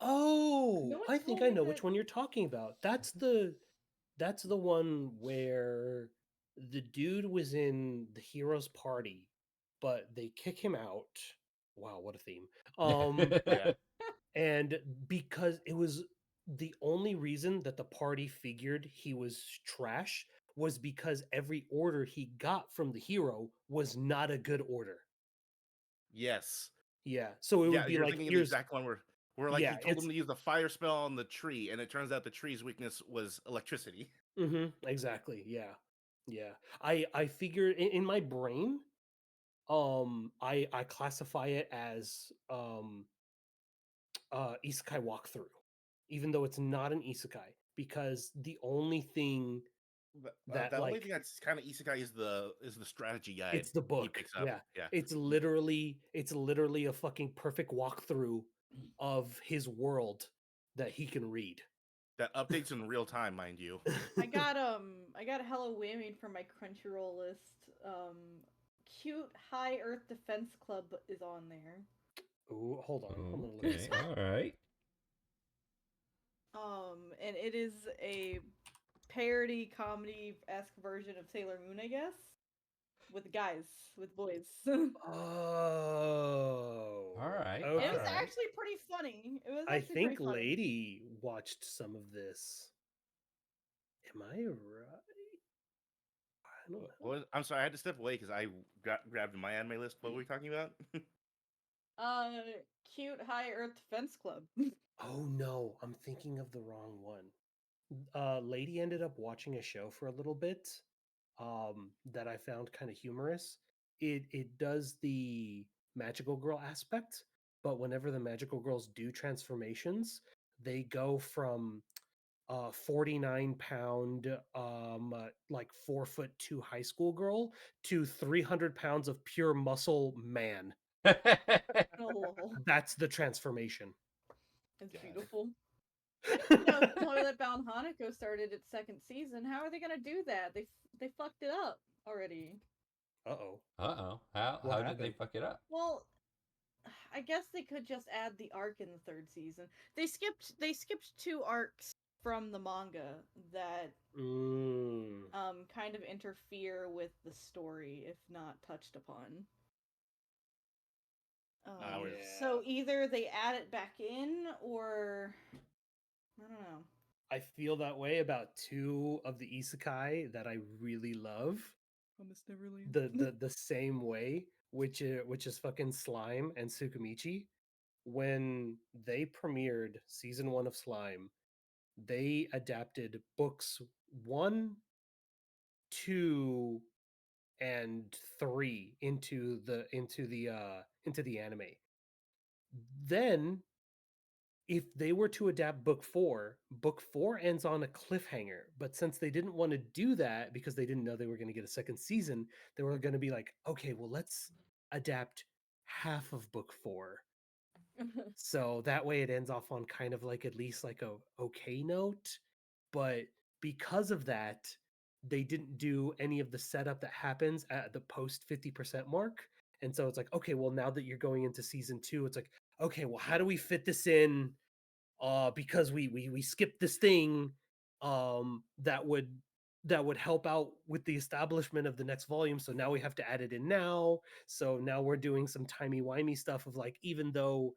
[SPEAKER 3] Oh,
[SPEAKER 5] No one
[SPEAKER 3] I think
[SPEAKER 5] told
[SPEAKER 3] I
[SPEAKER 5] me
[SPEAKER 3] know which
[SPEAKER 5] that.
[SPEAKER 3] one you're talking about. That's the one where the dude was in the hero's party, but they kick him out. Wow, what a theme.
[SPEAKER 2] Yeah.
[SPEAKER 3] And because it was the only reason that the party figured he was trash was because every order he got from the hero was not a good order.
[SPEAKER 2] Yes.
[SPEAKER 3] Yeah. So it
[SPEAKER 2] Yeah,
[SPEAKER 3] would be
[SPEAKER 2] you're
[SPEAKER 3] like,
[SPEAKER 2] thinking of the
[SPEAKER 3] here's,
[SPEAKER 2] exact one where like
[SPEAKER 3] yeah,
[SPEAKER 2] he told him
[SPEAKER 3] it's,
[SPEAKER 2] to use the fire spell on the tree, and it turns out the tree's weakness was electricity.
[SPEAKER 3] exactly. Yeah. Yeah. I figure in my brain, I classify it as isekai walkthrough, even though it's not an isekai, because the only thing that
[SPEAKER 2] The only
[SPEAKER 3] like
[SPEAKER 2] thing that's kind of isekai is the strategy guide
[SPEAKER 3] it's the
[SPEAKER 2] he
[SPEAKER 3] book.
[SPEAKER 2] picks up.
[SPEAKER 3] Yeah.
[SPEAKER 2] Yeah,
[SPEAKER 3] It's literally a fucking perfect walkthrough of his world that he can read.
[SPEAKER 2] that updates in real time, mind you.
[SPEAKER 5] I got Hello Whammy from my Crunchyroll list. Cute High Earth Defense Club is on there.
[SPEAKER 3] Ooh, hold on. I'm gonna look
[SPEAKER 1] Okay,
[SPEAKER 3] this up.
[SPEAKER 1] all right.
[SPEAKER 5] And it is a parody comedy esque version of Sailor Moon, I guess, with guys, with boys.
[SPEAKER 3] Oh.
[SPEAKER 1] All right,
[SPEAKER 3] Okay.
[SPEAKER 5] It was
[SPEAKER 1] all right.
[SPEAKER 5] actually pretty funny. It was
[SPEAKER 3] I
[SPEAKER 5] actually pretty
[SPEAKER 3] think
[SPEAKER 5] funny.
[SPEAKER 3] Lady watched some of this. Am I right? I don't know.
[SPEAKER 2] I'm sorry, I had to step away because I grabbed my anime list. What were we talking about?
[SPEAKER 5] Cute High Earth Defense Club.
[SPEAKER 3] Oh no, I'm thinking of the wrong one. Lady ended up watching a show for a little bit that I found kind of humorous. It does the magical girl aspect, but whenever the magical girls do transformations, they go from 49-pound like 4'2" high school girl to 300 pounds of pure muscle man.
[SPEAKER 5] Oh,
[SPEAKER 3] That's the transformation.
[SPEAKER 5] it's
[SPEAKER 2] Got it.
[SPEAKER 5] beautiful. You know, Toilet Bound Hanako started its second season. How are they gonna do that? They fucked it up already.
[SPEAKER 3] Uh-oh.
[SPEAKER 1] Uh-oh. How
[SPEAKER 3] What
[SPEAKER 1] did they
[SPEAKER 3] happened?
[SPEAKER 1] fuck it up?
[SPEAKER 5] Well, I guess they could just add the arc in the third season. They skipped 2 arcs from the manga that
[SPEAKER 3] Mm.
[SPEAKER 5] kind of interfere with the story if not touched upon.
[SPEAKER 2] Hours.
[SPEAKER 5] So either they add it back in or I don't know.
[SPEAKER 3] I feel that way about two of the isekai that I really love.
[SPEAKER 5] Promise Neverland.
[SPEAKER 3] The same way, which is fucking Slime and Tsukimichi. When they premiered season 1 of Slime, they adapted books 1, 2, and 3 into the anime. Then if they were to adapt book 4 ends on a cliffhanger. But since they didn't want to do that because they didn't know they were going to get a second season, they were going to be like, okay, well, let's adapt half of book 4. So that way it ends off on kind of like at least like a okay note. But because of that, they didn't do any of the setup that happens at the post 50% mark. And so it's like, okay, well, now that you're going into season 2, it's like, okay, well, how do we fit this in? Because we skipped this thing that would help out with the establishment of the next volume. So now we have to add it in now. So now we're doing some timey-wimey stuff of like, even though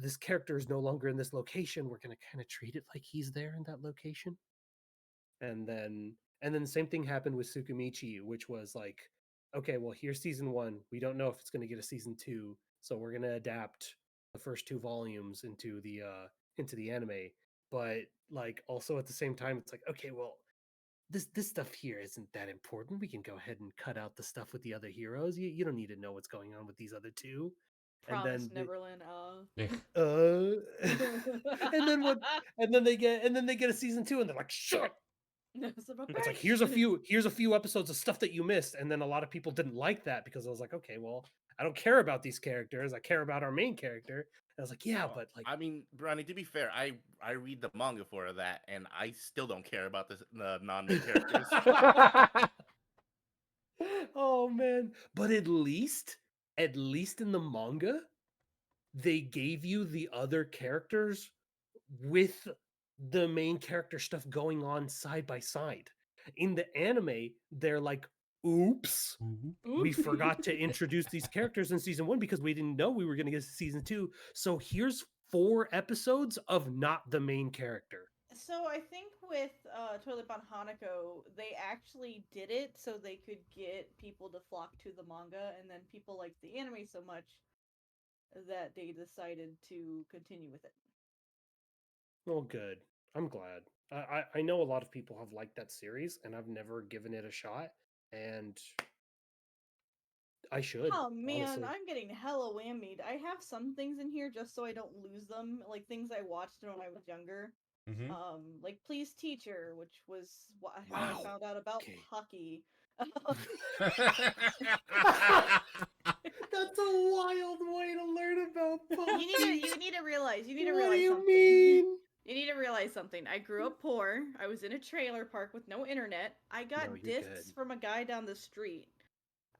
[SPEAKER 3] this character is no longer in this location, we're going to kind of treat it like he's there in that location. And then the same thing happened with Tsukimichi, which was like, okay, well, here's season 1. We don't know if it's going to get a season 2, so we're going to adapt the first 2 volumes into the anime. But like also at the same time, it's like, okay, well, this stuff here isn't that important. We can go ahead and cut out the stuff with the other heroes. You don't need to know what's going on with these other 2. And
[SPEAKER 5] Promise
[SPEAKER 3] then
[SPEAKER 5] Neverland.
[SPEAKER 3] and then what? And then they get a season 2, and they're like, shut.
[SPEAKER 5] It's
[SPEAKER 3] It's like here's a few episodes of stuff that you missed, and then a lot of people didn't like that because I was like, okay, well, I don't care about these characters. I care about our main character. And I was like, yeah,
[SPEAKER 2] Well,
[SPEAKER 3] but like,
[SPEAKER 2] I mean, Ronnie, to be fair, I read the manga for that, and I still don't care about the non-main characters.
[SPEAKER 3] oh man! But at least in the manga, they gave you the other characters with the main character stuff going on side by side. In the anime, they're like, oops, we forgot to introduce these characters in season 1 because we didn't know we were going to get to season 2. So here's 4 episodes of not the main character.
[SPEAKER 5] So I think with Toilet Bon Hanako, they actually did it so they could get people to flock to the manga, and then people liked the anime so much that they decided to continue with it.
[SPEAKER 3] Oh, good. I'm glad. I know a lot of people have liked that series, and I've never given it a shot, and I should.
[SPEAKER 5] Oh man,
[SPEAKER 3] honestly.
[SPEAKER 5] I'm getting hella whammied. I have some things in here just so I don't lose them, like things I watched when I was younger.
[SPEAKER 1] Mm-hmm.
[SPEAKER 5] Like Please Teacher, which was how
[SPEAKER 3] Wow.
[SPEAKER 5] I found out about
[SPEAKER 3] Okay.
[SPEAKER 5] hockey.
[SPEAKER 3] That's a wild way to learn about
[SPEAKER 5] you need to realize
[SPEAKER 3] What
[SPEAKER 5] something.
[SPEAKER 3] do you mean?
[SPEAKER 5] You need to realize something. I grew up poor. I was in a trailer park with no internet. I got
[SPEAKER 3] No, you're
[SPEAKER 5] discs
[SPEAKER 3] good.
[SPEAKER 5] from a guy down the street.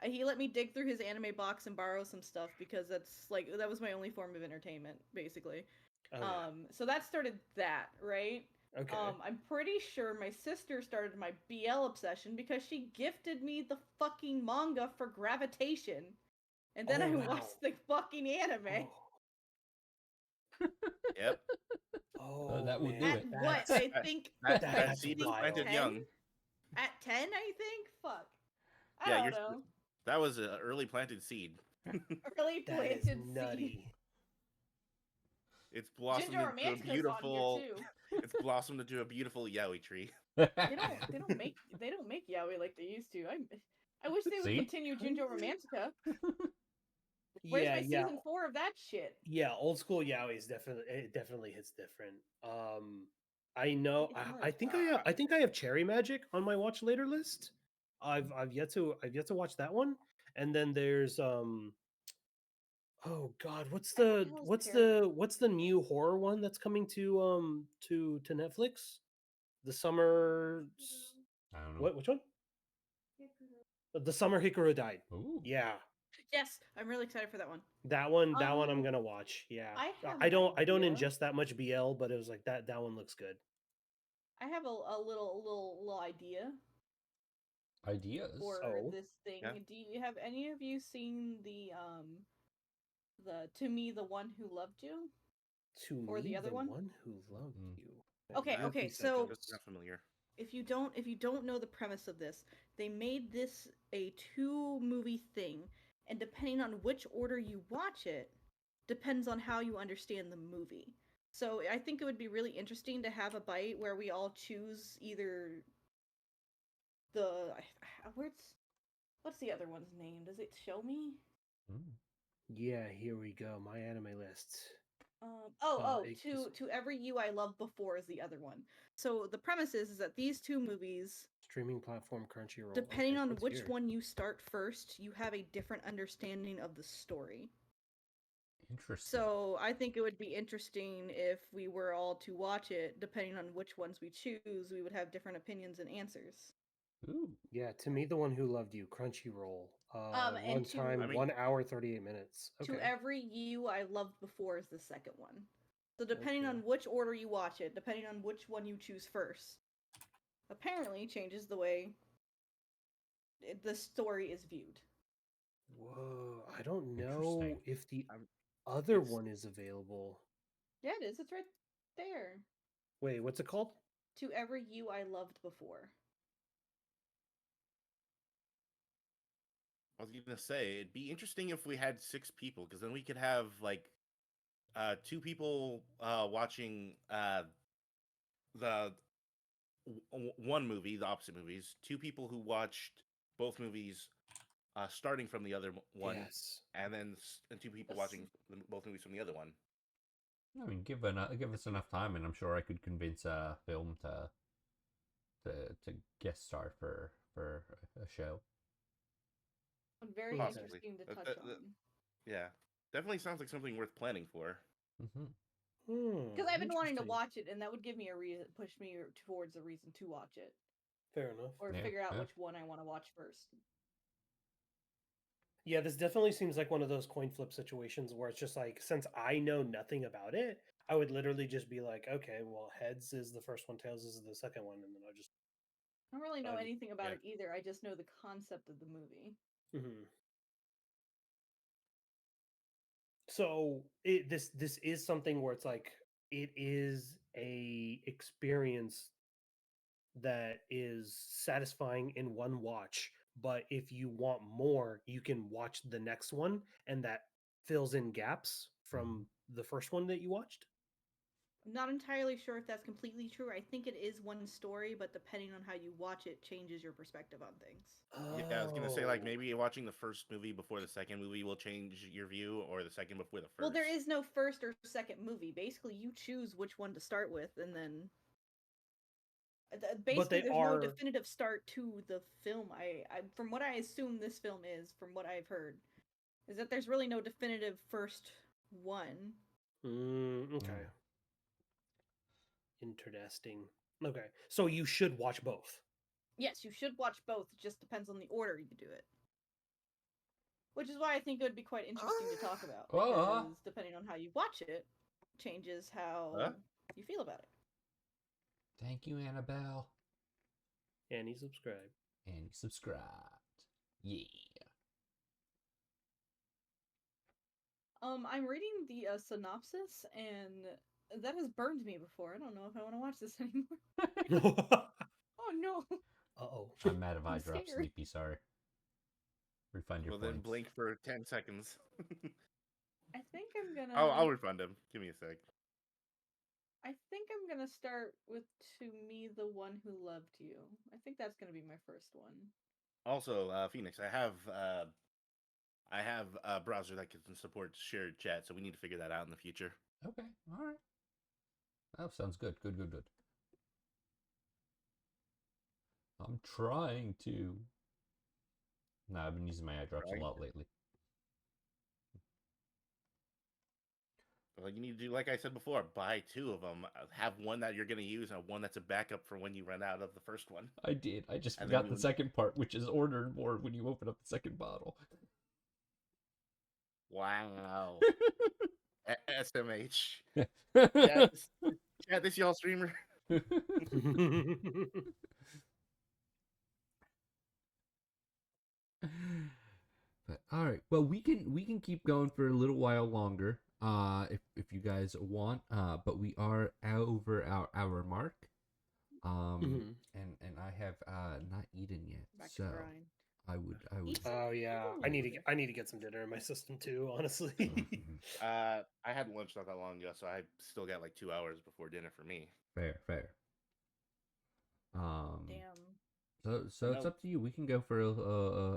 [SPEAKER 5] He let me dig through his anime box and borrow some stuff because that was my only form of entertainment, basically.
[SPEAKER 3] Oh, yeah.
[SPEAKER 5] So that started that, right?
[SPEAKER 3] Okay.
[SPEAKER 5] I'm pretty sure my sister started my BL obsession because she gifted me the fucking manga for Gravitation. And then
[SPEAKER 3] Oh,
[SPEAKER 5] I
[SPEAKER 3] wow.
[SPEAKER 5] watched the fucking anime.
[SPEAKER 2] Yep.
[SPEAKER 3] Oh,
[SPEAKER 1] that will
[SPEAKER 3] man.
[SPEAKER 1] do
[SPEAKER 5] At
[SPEAKER 1] it.
[SPEAKER 5] what?
[SPEAKER 3] That's-
[SPEAKER 5] I think
[SPEAKER 2] That
[SPEAKER 3] That's
[SPEAKER 2] seed was
[SPEAKER 3] wild.
[SPEAKER 2] planted
[SPEAKER 5] 10?
[SPEAKER 2] young.
[SPEAKER 5] At 10, I think? Fuck. I
[SPEAKER 2] Yeah,
[SPEAKER 5] don't
[SPEAKER 2] you're
[SPEAKER 5] know.
[SPEAKER 2] that was an early planted seed.
[SPEAKER 5] Really
[SPEAKER 3] That
[SPEAKER 5] planted
[SPEAKER 3] is
[SPEAKER 5] seed.
[SPEAKER 3] nutty.
[SPEAKER 2] It's blossomed
[SPEAKER 5] Ginger
[SPEAKER 2] into a
[SPEAKER 5] Romantica's
[SPEAKER 2] beautiful.
[SPEAKER 5] on here too.
[SPEAKER 2] It's blossomed into a beautiful yaoi tree.
[SPEAKER 5] They don't make yaoi like they used to. I wish they would
[SPEAKER 1] See?
[SPEAKER 5] continue Ginger Romantica. Where's my season 4 of that shit?
[SPEAKER 3] Yeah, old school yaoi is definitely hits different. I know.
[SPEAKER 5] It's more
[SPEAKER 3] I think I have Cherry Magic on my watch later list. I've yet to watch that one. And then there's oh god, what's
[SPEAKER 5] What the
[SPEAKER 3] the
[SPEAKER 5] hell is
[SPEAKER 3] what's
[SPEAKER 5] Cherry
[SPEAKER 3] the what's the new horror one that's coming to Netflix? The summer
[SPEAKER 1] I don't know.
[SPEAKER 3] what which one? The summer Hikaru died.
[SPEAKER 1] Ooh.
[SPEAKER 3] Yeah.
[SPEAKER 5] Yes, I'm really excited for that one.
[SPEAKER 3] That one I'm gonna watch. Yeah.
[SPEAKER 5] I have
[SPEAKER 3] I
[SPEAKER 5] an
[SPEAKER 3] don't
[SPEAKER 5] idea.
[SPEAKER 3] ingest that much BL, but it was like that one looks good.
[SPEAKER 5] I have a little idea
[SPEAKER 1] Ideas.
[SPEAKER 5] for
[SPEAKER 3] Oh.
[SPEAKER 5] this thing.
[SPEAKER 2] Yeah.
[SPEAKER 5] Do you have any of you seen the To Me the One Who Loved You?
[SPEAKER 3] To
[SPEAKER 5] Or
[SPEAKER 3] me,
[SPEAKER 5] the other one?
[SPEAKER 3] who loved
[SPEAKER 1] Mm.
[SPEAKER 3] you.
[SPEAKER 5] Okay,
[SPEAKER 3] Give me
[SPEAKER 5] okay,
[SPEAKER 3] 2
[SPEAKER 5] so-
[SPEAKER 3] seconds.
[SPEAKER 2] Just not familiar.
[SPEAKER 5] if you don't know the premise of this, they made this a 2-movie thing, and depending on which order you watch it, depends on how you understand the movie. So I think it would be really interesting to have a bite where we all choose either what's the other one's name? Does it show me?
[SPEAKER 1] Mm.
[SPEAKER 3] Yeah, here we go. My anime list.
[SPEAKER 5] To Every You I Loved Before is the other one. So the premise is that these 2 movies,
[SPEAKER 3] Streaming platform Crunchyroll.
[SPEAKER 5] depending
[SPEAKER 3] Okay,
[SPEAKER 5] on
[SPEAKER 3] let's
[SPEAKER 5] which
[SPEAKER 3] hear.
[SPEAKER 5] one you start first, you have a different understanding of the story.
[SPEAKER 1] Interesting.
[SPEAKER 5] So I think it would be interesting if we were all to watch it. Depending on which ones we choose, we would have different opinions and answers.
[SPEAKER 1] Ooh.
[SPEAKER 3] Yeah, To Me the One Who Loved You, Crunchyroll.
[SPEAKER 5] And
[SPEAKER 3] Runtime
[SPEAKER 2] I mean-
[SPEAKER 3] 1 hour 38 minutes. Okay.
[SPEAKER 5] To Every You I Loved Before is the second one. So depending
[SPEAKER 3] Okay.
[SPEAKER 5] on which order you watch it, depending on which one you choose first, apparently changes the way the story is viewed.
[SPEAKER 3] Whoa, I don't know
[SPEAKER 1] Interesting.
[SPEAKER 3] if the
[SPEAKER 2] I'm-
[SPEAKER 3] other
[SPEAKER 2] it's-
[SPEAKER 3] one is available.
[SPEAKER 5] Yeah, it is. It's right there.
[SPEAKER 3] Wait, what's it called?
[SPEAKER 5] To Every You I Loved Before.
[SPEAKER 2] I was gonna say it'd be interesting if we had 6 people, because then we could have like 2 people watching the one movie, the opposite movies. 2 people who watched both movies starting from the other one,
[SPEAKER 3] Yes.
[SPEAKER 2] and then 2 people watching both movies from the other one.
[SPEAKER 1] I mean, give us enough time, and I'm sure I could convince Film to guest star for a show.
[SPEAKER 5] Very
[SPEAKER 3] Okay.
[SPEAKER 2] Possibly.
[SPEAKER 5] interesting to
[SPEAKER 2] That-
[SPEAKER 5] touch
[SPEAKER 2] that-
[SPEAKER 5] on.
[SPEAKER 2] that- yeah, definitely sounds like something worth planning for.
[SPEAKER 1] Mm-hmm.
[SPEAKER 5] Because I've been wanting to
[SPEAKER 3] Interesting.
[SPEAKER 5] watch it, and that would give me a reason, push me towards a reason to watch it,
[SPEAKER 3] Fair enough.
[SPEAKER 5] or
[SPEAKER 1] Yeah,
[SPEAKER 5] figure out
[SPEAKER 1] yeah.
[SPEAKER 5] which one I want to watch first.
[SPEAKER 3] Yeah, this definitely seems like one of those coin flip situations where it's just like, since I know nothing about it, I would literally just be like, okay, well, heads is the first one, tails is the second one, and then I'll just.
[SPEAKER 5] I don't really know
[SPEAKER 2] Uh,
[SPEAKER 5] anything about
[SPEAKER 2] yeah.
[SPEAKER 5] it either. I just know the concept of the movie.
[SPEAKER 3] Mhm. So this is something where it's like it is a experience that is satisfying in one watch, but if you want more, you can watch the next one, and that fills in gaps from the first one that you watched.
[SPEAKER 5] I'm not entirely sure if that's completely true. I think it is one story, but depending on how you watch it, changes your perspective on things.
[SPEAKER 2] Yeah, I was gonna say like
[SPEAKER 3] Oh.
[SPEAKER 2] maybe watching the first movie before the second movie will change your view, or the second before the first.
[SPEAKER 5] Well, there is no first or second movie. Basically, you choose which one to start with, and then basically
[SPEAKER 3] they
[SPEAKER 5] there's no
[SPEAKER 3] are-
[SPEAKER 5] definitive start to the film. I from what I assume this film is, from what I've heard, is that there's really no definitive first one.
[SPEAKER 3] Okay. Interesting. Okay, so you should watch both.
[SPEAKER 5] Yes, you should watch both. It just depends on the order you do it. Which is why I think it would be quite interesting to talk about, because depending on how you watch it, changes how you feel about it.
[SPEAKER 1] Thank you, Annabelle.
[SPEAKER 3] And he subscribed.
[SPEAKER 1] And subscribed. Yeah.
[SPEAKER 5] I'm reading the synopsis, and that has burned me before. I don't know if I want to watch this anymore. Oh no!
[SPEAKER 3] Uh-oh.
[SPEAKER 1] I'm mad if I
[SPEAKER 5] I'm
[SPEAKER 1] drop
[SPEAKER 5] scared.
[SPEAKER 1] Sleepy, sorry. Refund your
[SPEAKER 2] Well, then
[SPEAKER 1] points.
[SPEAKER 2] blink for 10 seconds.
[SPEAKER 5] I think I'm gonna.
[SPEAKER 2] I'll refund him. Give me a sec.
[SPEAKER 5] I think I'm gonna start with "To Me, the One Who Loved You." I think that's gonna be my first one.
[SPEAKER 2] Also, Phoenix, I have a browser that can support shared chat, so we need to figure that out in the future.
[SPEAKER 1] Okay, alright. Oh, sounds good. Good. I'm trying to. No, I've been using my eye drops a lot lately.
[SPEAKER 2] Well, you need to do, like I said before, buy two of them. Have one that you're going to use and one that's a backup for when you run out of the first one.
[SPEAKER 1] I did. I just
[SPEAKER 2] And then
[SPEAKER 1] forgot the
[SPEAKER 2] you-
[SPEAKER 1] second part, which is order more when you open up the second bottle.
[SPEAKER 2] Wow. SMH.
[SPEAKER 1] Yeah,
[SPEAKER 2] Yeah, this y'all streamer.
[SPEAKER 1] But all right, well we can keep going for a little while longer, if you guys want, but we are over our hour mark, and I have not eaten yet,
[SPEAKER 5] Back to
[SPEAKER 1] so
[SPEAKER 5] grind.
[SPEAKER 1] I would.
[SPEAKER 5] Eat some
[SPEAKER 3] Oh yeah, I need
[SPEAKER 5] food.
[SPEAKER 3] to get some dinner in my system too. Honestly.
[SPEAKER 2] I had lunch not that long ago, so I still got like 2 hours before dinner for me.
[SPEAKER 1] Fair.
[SPEAKER 5] Damn.
[SPEAKER 1] So it's up to you. We can go for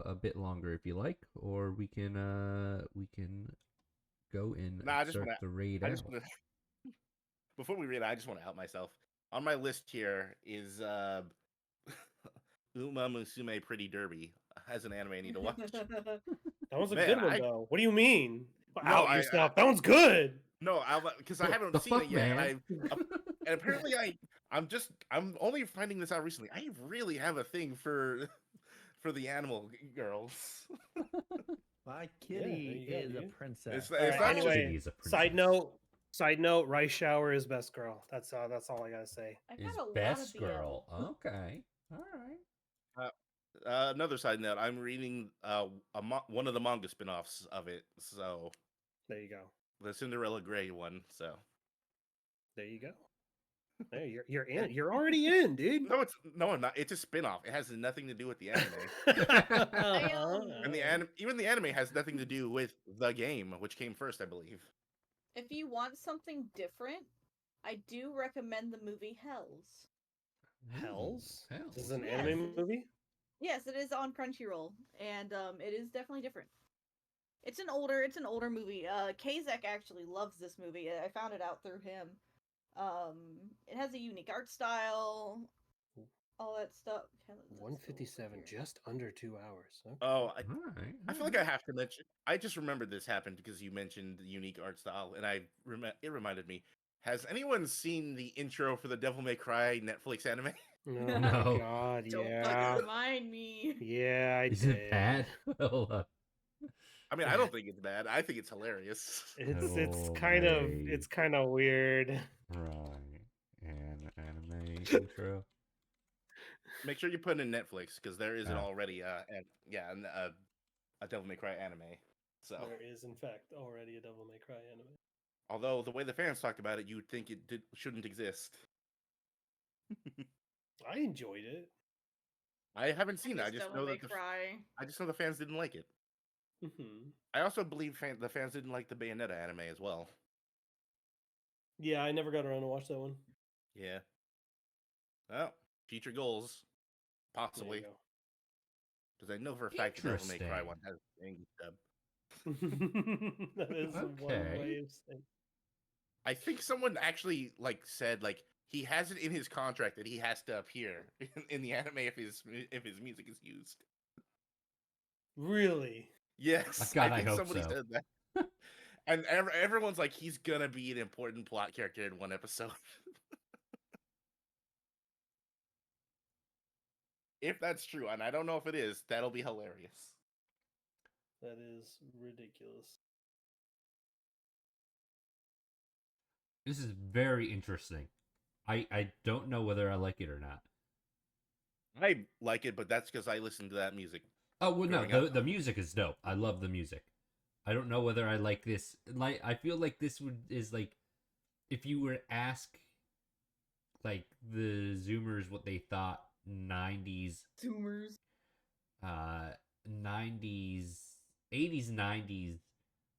[SPEAKER 1] a bit longer if you like, or we can go and
[SPEAKER 2] Nah, I just
[SPEAKER 1] start
[SPEAKER 2] wanna-
[SPEAKER 1] the raid
[SPEAKER 2] I
[SPEAKER 1] out.
[SPEAKER 2] just wanna, before we read, I just want to out myself. On my list here is Uma Musume Pretty Derby as an anime I need to watch.
[SPEAKER 3] That was a
[SPEAKER 2] Man,
[SPEAKER 3] good one
[SPEAKER 2] I-
[SPEAKER 3] though. What do you mean?
[SPEAKER 2] No,
[SPEAKER 3] Out yourself. That one's good.
[SPEAKER 2] No, because I haven't
[SPEAKER 1] The
[SPEAKER 2] seen
[SPEAKER 1] fuck,
[SPEAKER 2] it yet,
[SPEAKER 1] man?
[SPEAKER 2] and apparently I'm only finding this out recently. I really have a thing for the animal girls.
[SPEAKER 6] My
[SPEAKER 3] there
[SPEAKER 6] kitty
[SPEAKER 3] you go,
[SPEAKER 6] is a
[SPEAKER 3] dude.
[SPEAKER 6] princess.
[SPEAKER 2] It's
[SPEAKER 3] All right,
[SPEAKER 2] not
[SPEAKER 3] anyway,
[SPEAKER 1] Kitty is a
[SPEAKER 3] side
[SPEAKER 1] princess.
[SPEAKER 3] note, Rice Shower is best girl. That's all I gotta say.
[SPEAKER 5] I
[SPEAKER 1] Is
[SPEAKER 5] got a lot
[SPEAKER 1] best
[SPEAKER 5] of
[SPEAKER 1] girl.
[SPEAKER 5] BL.
[SPEAKER 1] Okay. All right.
[SPEAKER 2] Another side note, I'm reading one of the manga spin-offs of it, so
[SPEAKER 3] There you go.
[SPEAKER 2] the Cinderella Grey one. So
[SPEAKER 3] There you go. There, you're in. You're already in, dude.
[SPEAKER 2] no, I'm not. It's a spin-off. It has nothing to do with the anime, and even the anime has nothing to do with the game, which came first, I believe.
[SPEAKER 5] If you want something different, I do recommend the movie Hells.
[SPEAKER 3] Hells?
[SPEAKER 1] Hells.
[SPEAKER 3] This is an
[SPEAKER 5] Yes,
[SPEAKER 3] anime
[SPEAKER 5] it is.
[SPEAKER 3] movie?
[SPEAKER 5] Yes, it is on Crunchyroll, and it is definitely different. It's an older movie. Kazek actually loves this movie. I found it out through him. It has a unique art style. all that stuff. Okay, let's go over
[SPEAKER 3] 157,
[SPEAKER 5] here.
[SPEAKER 3] just under 2 hours. Okay.
[SPEAKER 2] Oh,
[SPEAKER 1] All right.
[SPEAKER 2] I feel like I have to mention. I just remembered this happened because you mentioned the unique art style, and it reminded me. Has anyone seen the intro for the Devil May Cry Netflix anime?
[SPEAKER 3] Oh
[SPEAKER 1] No.
[SPEAKER 3] my god,
[SPEAKER 5] Don't
[SPEAKER 3] yeah.
[SPEAKER 5] fucking remind me.
[SPEAKER 3] Yeah, I
[SPEAKER 1] Is
[SPEAKER 3] did.
[SPEAKER 1] it bad? Well,
[SPEAKER 2] I mean, I don't think it's bad. I think it's hilarious.
[SPEAKER 3] It's
[SPEAKER 1] Oh,
[SPEAKER 3] kind of
[SPEAKER 1] mate.
[SPEAKER 3] it's kind of weird.
[SPEAKER 1] right. And anime intro.
[SPEAKER 2] Make sure you put in Netflix because there isn't
[SPEAKER 1] Oh.
[SPEAKER 2] already a Devil May Cry anime. So,
[SPEAKER 3] There is in fact already a Devil May Cry anime.
[SPEAKER 2] although the way the fans talked about it, you'd think shouldn't exist.
[SPEAKER 3] I enjoyed it.
[SPEAKER 2] I haven't seen it. I
[SPEAKER 5] Miss
[SPEAKER 2] just
[SPEAKER 5] Devil
[SPEAKER 2] know
[SPEAKER 5] May
[SPEAKER 2] that
[SPEAKER 5] Cry.
[SPEAKER 2] I just know the fans didn't like it.
[SPEAKER 3] Hmm.
[SPEAKER 2] I also believe the fans didn't like the Bayonetta anime as well.
[SPEAKER 3] Yeah, I never got around to watch that one.
[SPEAKER 2] Yeah. Well, future goals,
[SPEAKER 3] There you
[SPEAKER 2] possibly,
[SPEAKER 3] go.
[SPEAKER 2] because I know for a fact the Devil May Cry
[SPEAKER 1] Interesting.
[SPEAKER 2] one has English dub.
[SPEAKER 3] That is one
[SPEAKER 1] Okay.
[SPEAKER 3] way of saying.
[SPEAKER 2] I think someone actually said he has it in his contract that he has to appear in the anime if his music is used.
[SPEAKER 3] Really?
[SPEAKER 2] Yes,
[SPEAKER 1] God,
[SPEAKER 2] I
[SPEAKER 1] I
[SPEAKER 2] think
[SPEAKER 1] hope
[SPEAKER 2] somebody
[SPEAKER 1] so.
[SPEAKER 2] said that. And everyone's like, he's gonna be an important plot character in one episode. If that's true, and I don't know if it is, that'll be hilarious.
[SPEAKER 3] That is ridiculous.
[SPEAKER 1] This is very interesting. I don't know whether I like it or not.
[SPEAKER 2] I like it, but that's because I listen to that music.
[SPEAKER 1] Oh well, no,
[SPEAKER 2] Growing up.
[SPEAKER 1] the music is dope. I love the music. I don't know whether I like this. Like, I feel like this is like if you were to ask like the Zoomers what they thought '90s,
[SPEAKER 5] Zoomers.
[SPEAKER 1] 90s, '80s, '90s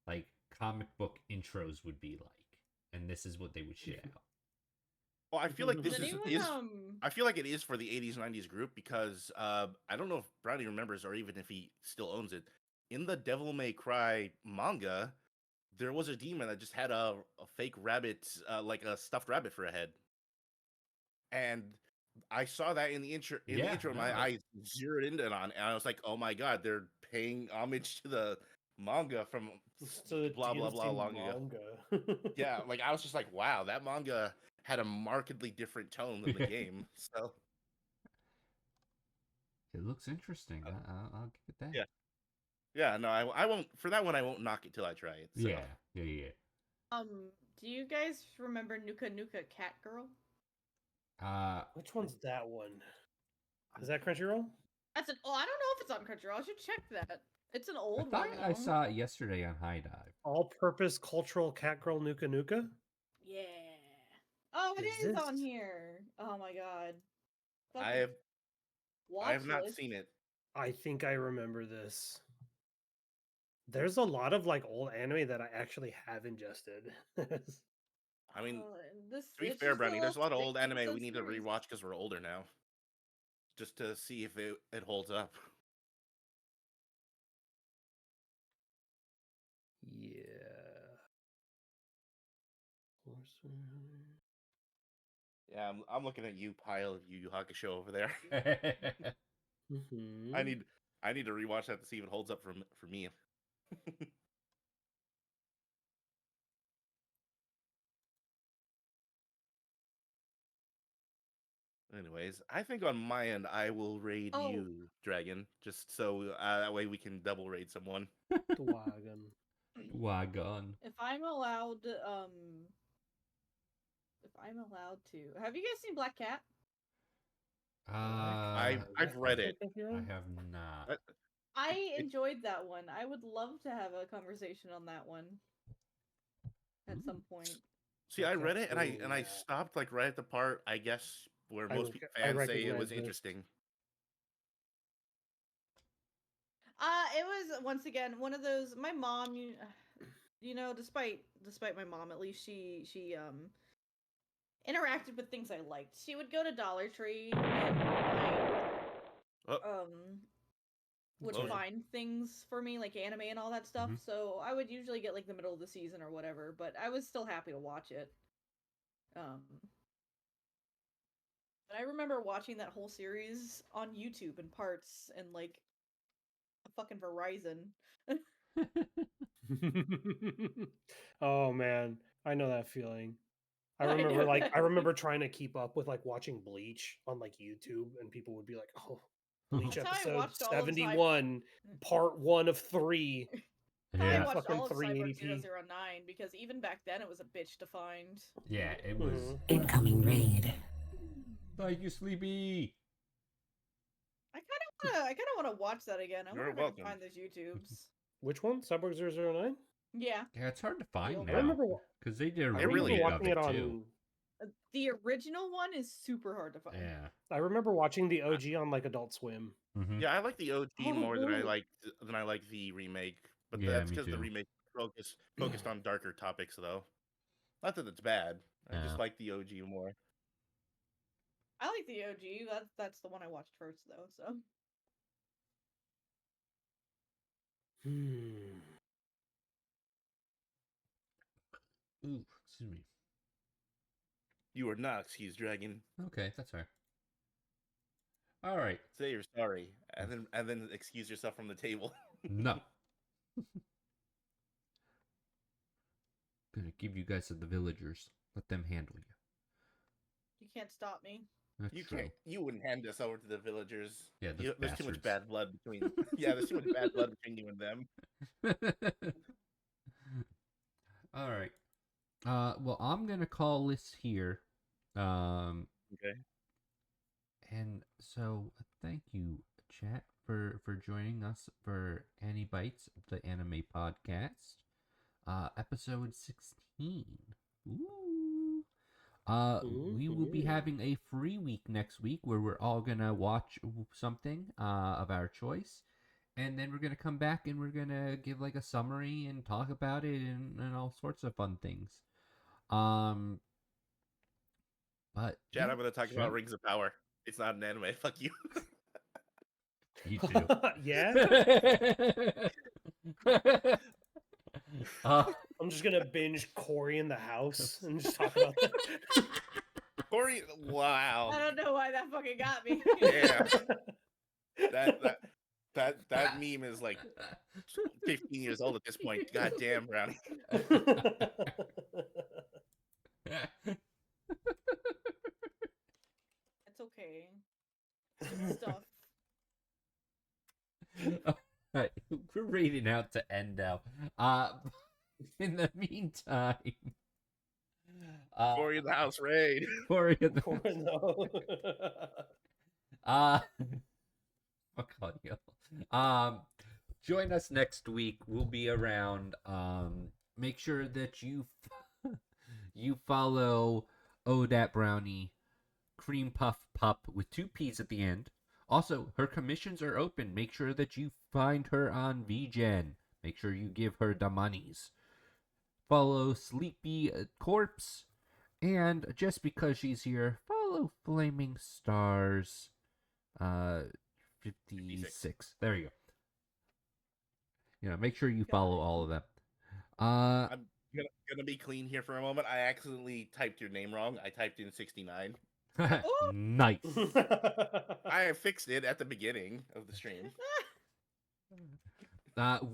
[SPEAKER 1] like comic book intros would be like, and this is what they would shit out.
[SPEAKER 2] Well, I feel like
[SPEAKER 5] Does
[SPEAKER 2] this
[SPEAKER 5] anyone
[SPEAKER 2] is I feel like it is for the 80s 90s group because I don't know if Brownie remembers or even if he still owns it. In the Devil May Cry manga, there was a demon that just had a fake rabbit, like a stuffed rabbit for a head. And I saw that in the intro.
[SPEAKER 1] Yeah,
[SPEAKER 2] My
[SPEAKER 1] no.
[SPEAKER 2] eyes zeroed in on, and I was like, "Oh my god, they're paying homage to the manga from
[SPEAKER 3] So the
[SPEAKER 2] blah blah blah
[SPEAKER 3] DMC
[SPEAKER 2] long ago."
[SPEAKER 3] manga.
[SPEAKER 2] Yeah, like I was just like, "Wow, that manga had a markedly different tone than the game." So
[SPEAKER 1] It looks interesting. I'll give it that.
[SPEAKER 2] yeah, yeah. No, I won't for that one. I won't knock it till I try it. So.
[SPEAKER 1] Yeah.
[SPEAKER 5] Do you guys remember Nuka Nuka Cat Girl?
[SPEAKER 3] Which one's that one? Is that Crunchyroll?
[SPEAKER 5] That's an. Oh, I don't know if it's on Crunchyroll. I should check that. It's an
[SPEAKER 1] I
[SPEAKER 5] old
[SPEAKER 1] thought
[SPEAKER 5] one.
[SPEAKER 1] I
[SPEAKER 5] Though.
[SPEAKER 1] saw it yesterday on High Dive.
[SPEAKER 3] All-purpose cultural cat girl Nuka Nuka.
[SPEAKER 5] Yeah. Oh, it
[SPEAKER 3] Is
[SPEAKER 5] is
[SPEAKER 3] this?
[SPEAKER 5] on here. Oh my god.
[SPEAKER 2] I have
[SPEAKER 5] Watch
[SPEAKER 2] not
[SPEAKER 5] list.
[SPEAKER 2] seen it.
[SPEAKER 3] I think I remember this. There's a lot of like old anime that I actually have ingested.
[SPEAKER 2] I mean,
[SPEAKER 5] This.
[SPEAKER 2] to be
[SPEAKER 5] It's
[SPEAKER 2] fair,
[SPEAKER 5] just a
[SPEAKER 2] Brownie, there's a lot of
[SPEAKER 5] little
[SPEAKER 2] old anime we
[SPEAKER 5] 6-episode
[SPEAKER 2] need to
[SPEAKER 5] series.
[SPEAKER 2] rewatch because we're older now, just to see if it holds up.
[SPEAKER 3] Yeah.
[SPEAKER 2] Yeah, I'm looking at you, pile of Yu Yu Hakusho over there.
[SPEAKER 3] Mm-hmm.
[SPEAKER 2] I need to rewatch that to see if it holds up for me. Anyways, I think on my end I will raid
[SPEAKER 5] Oh.
[SPEAKER 2] you, Dragon, just so that way we can double raid someone.
[SPEAKER 3] Dwagon.
[SPEAKER 1] Wagon.
[SPEAKER 5] If I'm allowed, to, have you guys seen Black Cat?
[SPEAKER 2] I've read it.
[SPEAKER 1] I have not.
[SPEAKER 5] I enjoyed that one. I would love to have a conversation on that one at some point.
[SPEAKER 2] See, I read it and I
[SPEAKER 3] Yeah.
[SPEAKER 2] stopped like right at the part I guess where most
[SPEAKER 3] I
[SPEAKER 2] fans say it
[SPEAKER 3] recognize
[SPEAKER 2] was
[SPEAKER 3] this.
[SPEAKER 2] interesting.
[SPEAKER 5] It was once again one of those. My mom, you know, despite my mom, at least she interacted with things I liked. She would go to Dollar Tree and would find things for me like anime and all that stuff.
[SPEAKER 1] Mhm.
[SPEAKER 5] So I would usually get like the middle of the season or whatever, but I was still happy to watch it. But I remember watching that whole series on YouTube in parts and like a fucking Verizon.
[SPEAKER 3] Oh man, I know that feeling. I
[SPEAKER 5] I
[SPEAKER 3] remember
[SPEAKER 5] know
[SPEAKER 3] like
[SPEAKER 5] that
[SPEAKER 3] I remember
[SPEAKER 5] feeling.
[SPEAKER 3] trying to keep up with like watching Bleach on like YouTube, and people would be like, "Oh, Bleach
[SPEAKER 5] That's how I
[SPEAKER 3] episode
[SPEAKER 5] watched all of
[SPEAKER 3] 71, part 1 of 3."
[SPEAKER 5] That's how I
[SPEAKER 1] Yeah,
[SPEAKER 5] watched
[SPEAKER 3] fucking
[SPEAKER 5] all of Cyber
[SPEAKER 3] 380p.
[SPEAKER 5] 009 because even back then it was a bitch to find.
[SPEAKER 1] yeah, it was.
[SPEAKER 3] Mhm.
[SPEAKER 7] Incoming raid.
[SPEAKER 1] Thank you, Sleepy.
[SPEAKER 5] I kind of want to watch that again. I
[SPEAKER 2] You're
[SPEAKER 5] wonder if I can
[SPEAKER 2] welcome.
[SPEAKER 5] find those YouTubes.
[SPEAKER 3] Which one? Cyborg 009?
[SPEAKER 5] Yeah,
[SPEAKER 1] Yeah, it's hard to find
[SPEAKER 5] old
[SPEAKER 3] I
[SPEAKER 1] now
[SPEAKER 3] remember
[SPEAKER 1] because they did a
[SPEAKER 3] I
[SPEAKER 2] It really
[SPEAKER 1] remake
[SPEAKER 3] remember
[SPEAKER 2] is.
[SPEAKER 1] of
[SPEAKER 3] watching
[SPEAKER 1] it
[SPEAKER 3] it on
[SPEAKER 1] too.
[SPEAKER 5] the original one is super hard to find.
[SPEAKER 1] Yeah.
[SPEAKER 3] I remember watching the OG on like Adult Swim.
[SPEAKER 1] Mm-hmm.
[SPEAKER 2] Yeah, I like the OG
[SPEAKER 5] Oh,
[SPEAKER 2] more
[SPEAKER 5] oh.
[SPEAKER 2] than I like the remake. But
[SPEAKER 1] Yeah,
[SPEAKER 2] that's
[SPEAKER 1] me
[SPEAKER 2] because the
[SPEAKER 1] too.
[SPEAKER 2] remake focused on darker topics, though. Not that it's bad. I
[SPEAKER 1] Yeah.
[SPEAKER 2] just like the OG more.
[SPEAKER 5] I like the OG. That's the one I watched first though. So
[SPEAKER 3] Hmm.
[SPEAKER 1] Ooh, excuse me.
[SPEAKER 2] You are not excuse dragon.
[SPEAKER 1] Okay, that's fair. All right.
[SPEAKER 2] Say you're sorry, and then excuse yourself from the table.
[SPEAKER 1] No. Gonna give you guys to the villagers. Let them handle you.
[SPEAKER 5] you can't stop me.
[SPEAKER 1] That's
[SPEAKER 2] You
[SPEAKER 1] true.
[SPEAKER 2] can't. You wouldn't hand us over to the villagers.
[SPEAKER 1] Yeah, those
[SPEAKER 2] There's too much
[SPEAKER 1] bastards.
[SPEAKER 2] bad blood between. Yeah, there's too much bad blood between you and them.
[SPEAKER 1] All right. Well, I'm gonna call this here.
[SPEAKER 2] Okay.
[SPEAKER 1] And so thank you, chat, for joining us for AniBites, the anime podcast, episode 16. Ooh. We will be
[SPEAKER 3] Mhm.
[SPEAKER 1] having a free week next week where we're all gonna watch something of our choice, and then we're gonna come back and we're gonna give like a summary and talk about it and all sorts of fun things. But
[SPEAKER 2] Chad,
[SPEAKER 1] yeah,
[SPEAKER 2] I'm gonna talk about Rings of Power. It's not an anime. Fuck you.
[SPEAKER 1] you too.
[SPEAKER 3] Yeah?
[SPEAKER 1] uh,
[SPEAKER 3] I'm just gonna binge Corey in the House and just talk about that.
[SPEAKER 2] Corey, wow.
[SPEAKER 5] I don't know why that fucking got me.
[SPEAKER 2] Yeah. That meme is like 15 years old at this point. God damn, Brownie.
[SPEAKER 5] It's okay. Stupid stuff.
[SPEAKER 1] Alright, we're rating out to end now. In the meantime,
[SPEAKER 2] Corey in the house raid.
[SPEAKER 1] Corey in the
[SPEAKER 3] Corey, no.
[SPEAKER 1] fuck all you. Join us next week. We'll be around. Make sure that you you follow ODAT Brownie Cream Puff Pup with 2 P's at the end. Also, her commissions are open. Make sure that you find her on VGen. Make sure you give her the monies. Follow Sleepy Corpse. And just because she's here, follow Flaming Stars 56. There you go. Make sure you follow all of them.
[SPEAKER 2] I'm gonna be clean here for a moment. I accidentally typed your name wrong. I typed in 69.
[SPEAKER 1] Nice.
[SPEAKER 2] I fixed it at the beginning of the stream.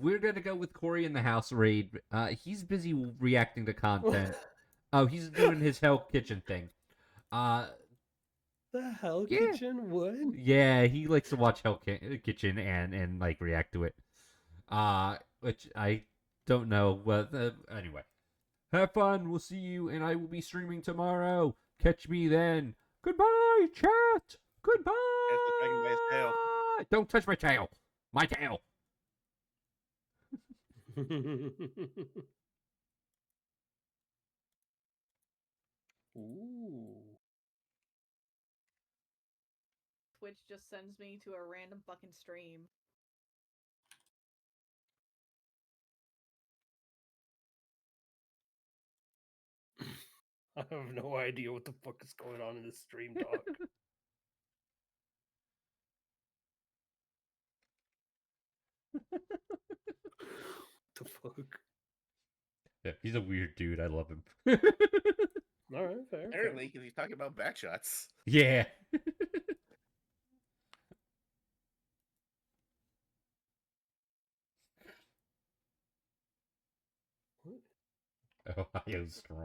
[SPEAKER 1] We're gonna go with Corey in the house raid. He's busy reacting to content. Oh, he's doing his Hell Kitchen thing.
[SPEAKER 3] The Hell
[SPEAKER 1] Yeah.
[SPEAKER 3] Kitchen? What?
[SPEAKER 1] Yeah, he likes to watch Hell Kitchen and like react to it. Which I don't know. But anyway, have fun. We'll see you, and I will be streaming tomorrow. Catch me then. Goodbye, chat. Goodbye.
[SPEAKER 2] Catch the dragon by his tail.
[SPEAKER 1] Don't touch my tail. My tail.
[SPEAKER 3] Ooh.
[SPEAKER 5] Twitch just sends me to a random fucking stream.
[SPEAKER 3] I have no idea what the fuck is going on in this stream, dog. The fuck?
[SPEAKER 1] Yeah, he's a weird dude. I love him.
[SPEAKER 3] All right, fair.
[SPEAKER 2] Apparently, because he's talking about back shots.
[SPEAKER 1] Yeah.
[SPEAKER 3] Fair.
[SPEAKER 1] Ohio's strong.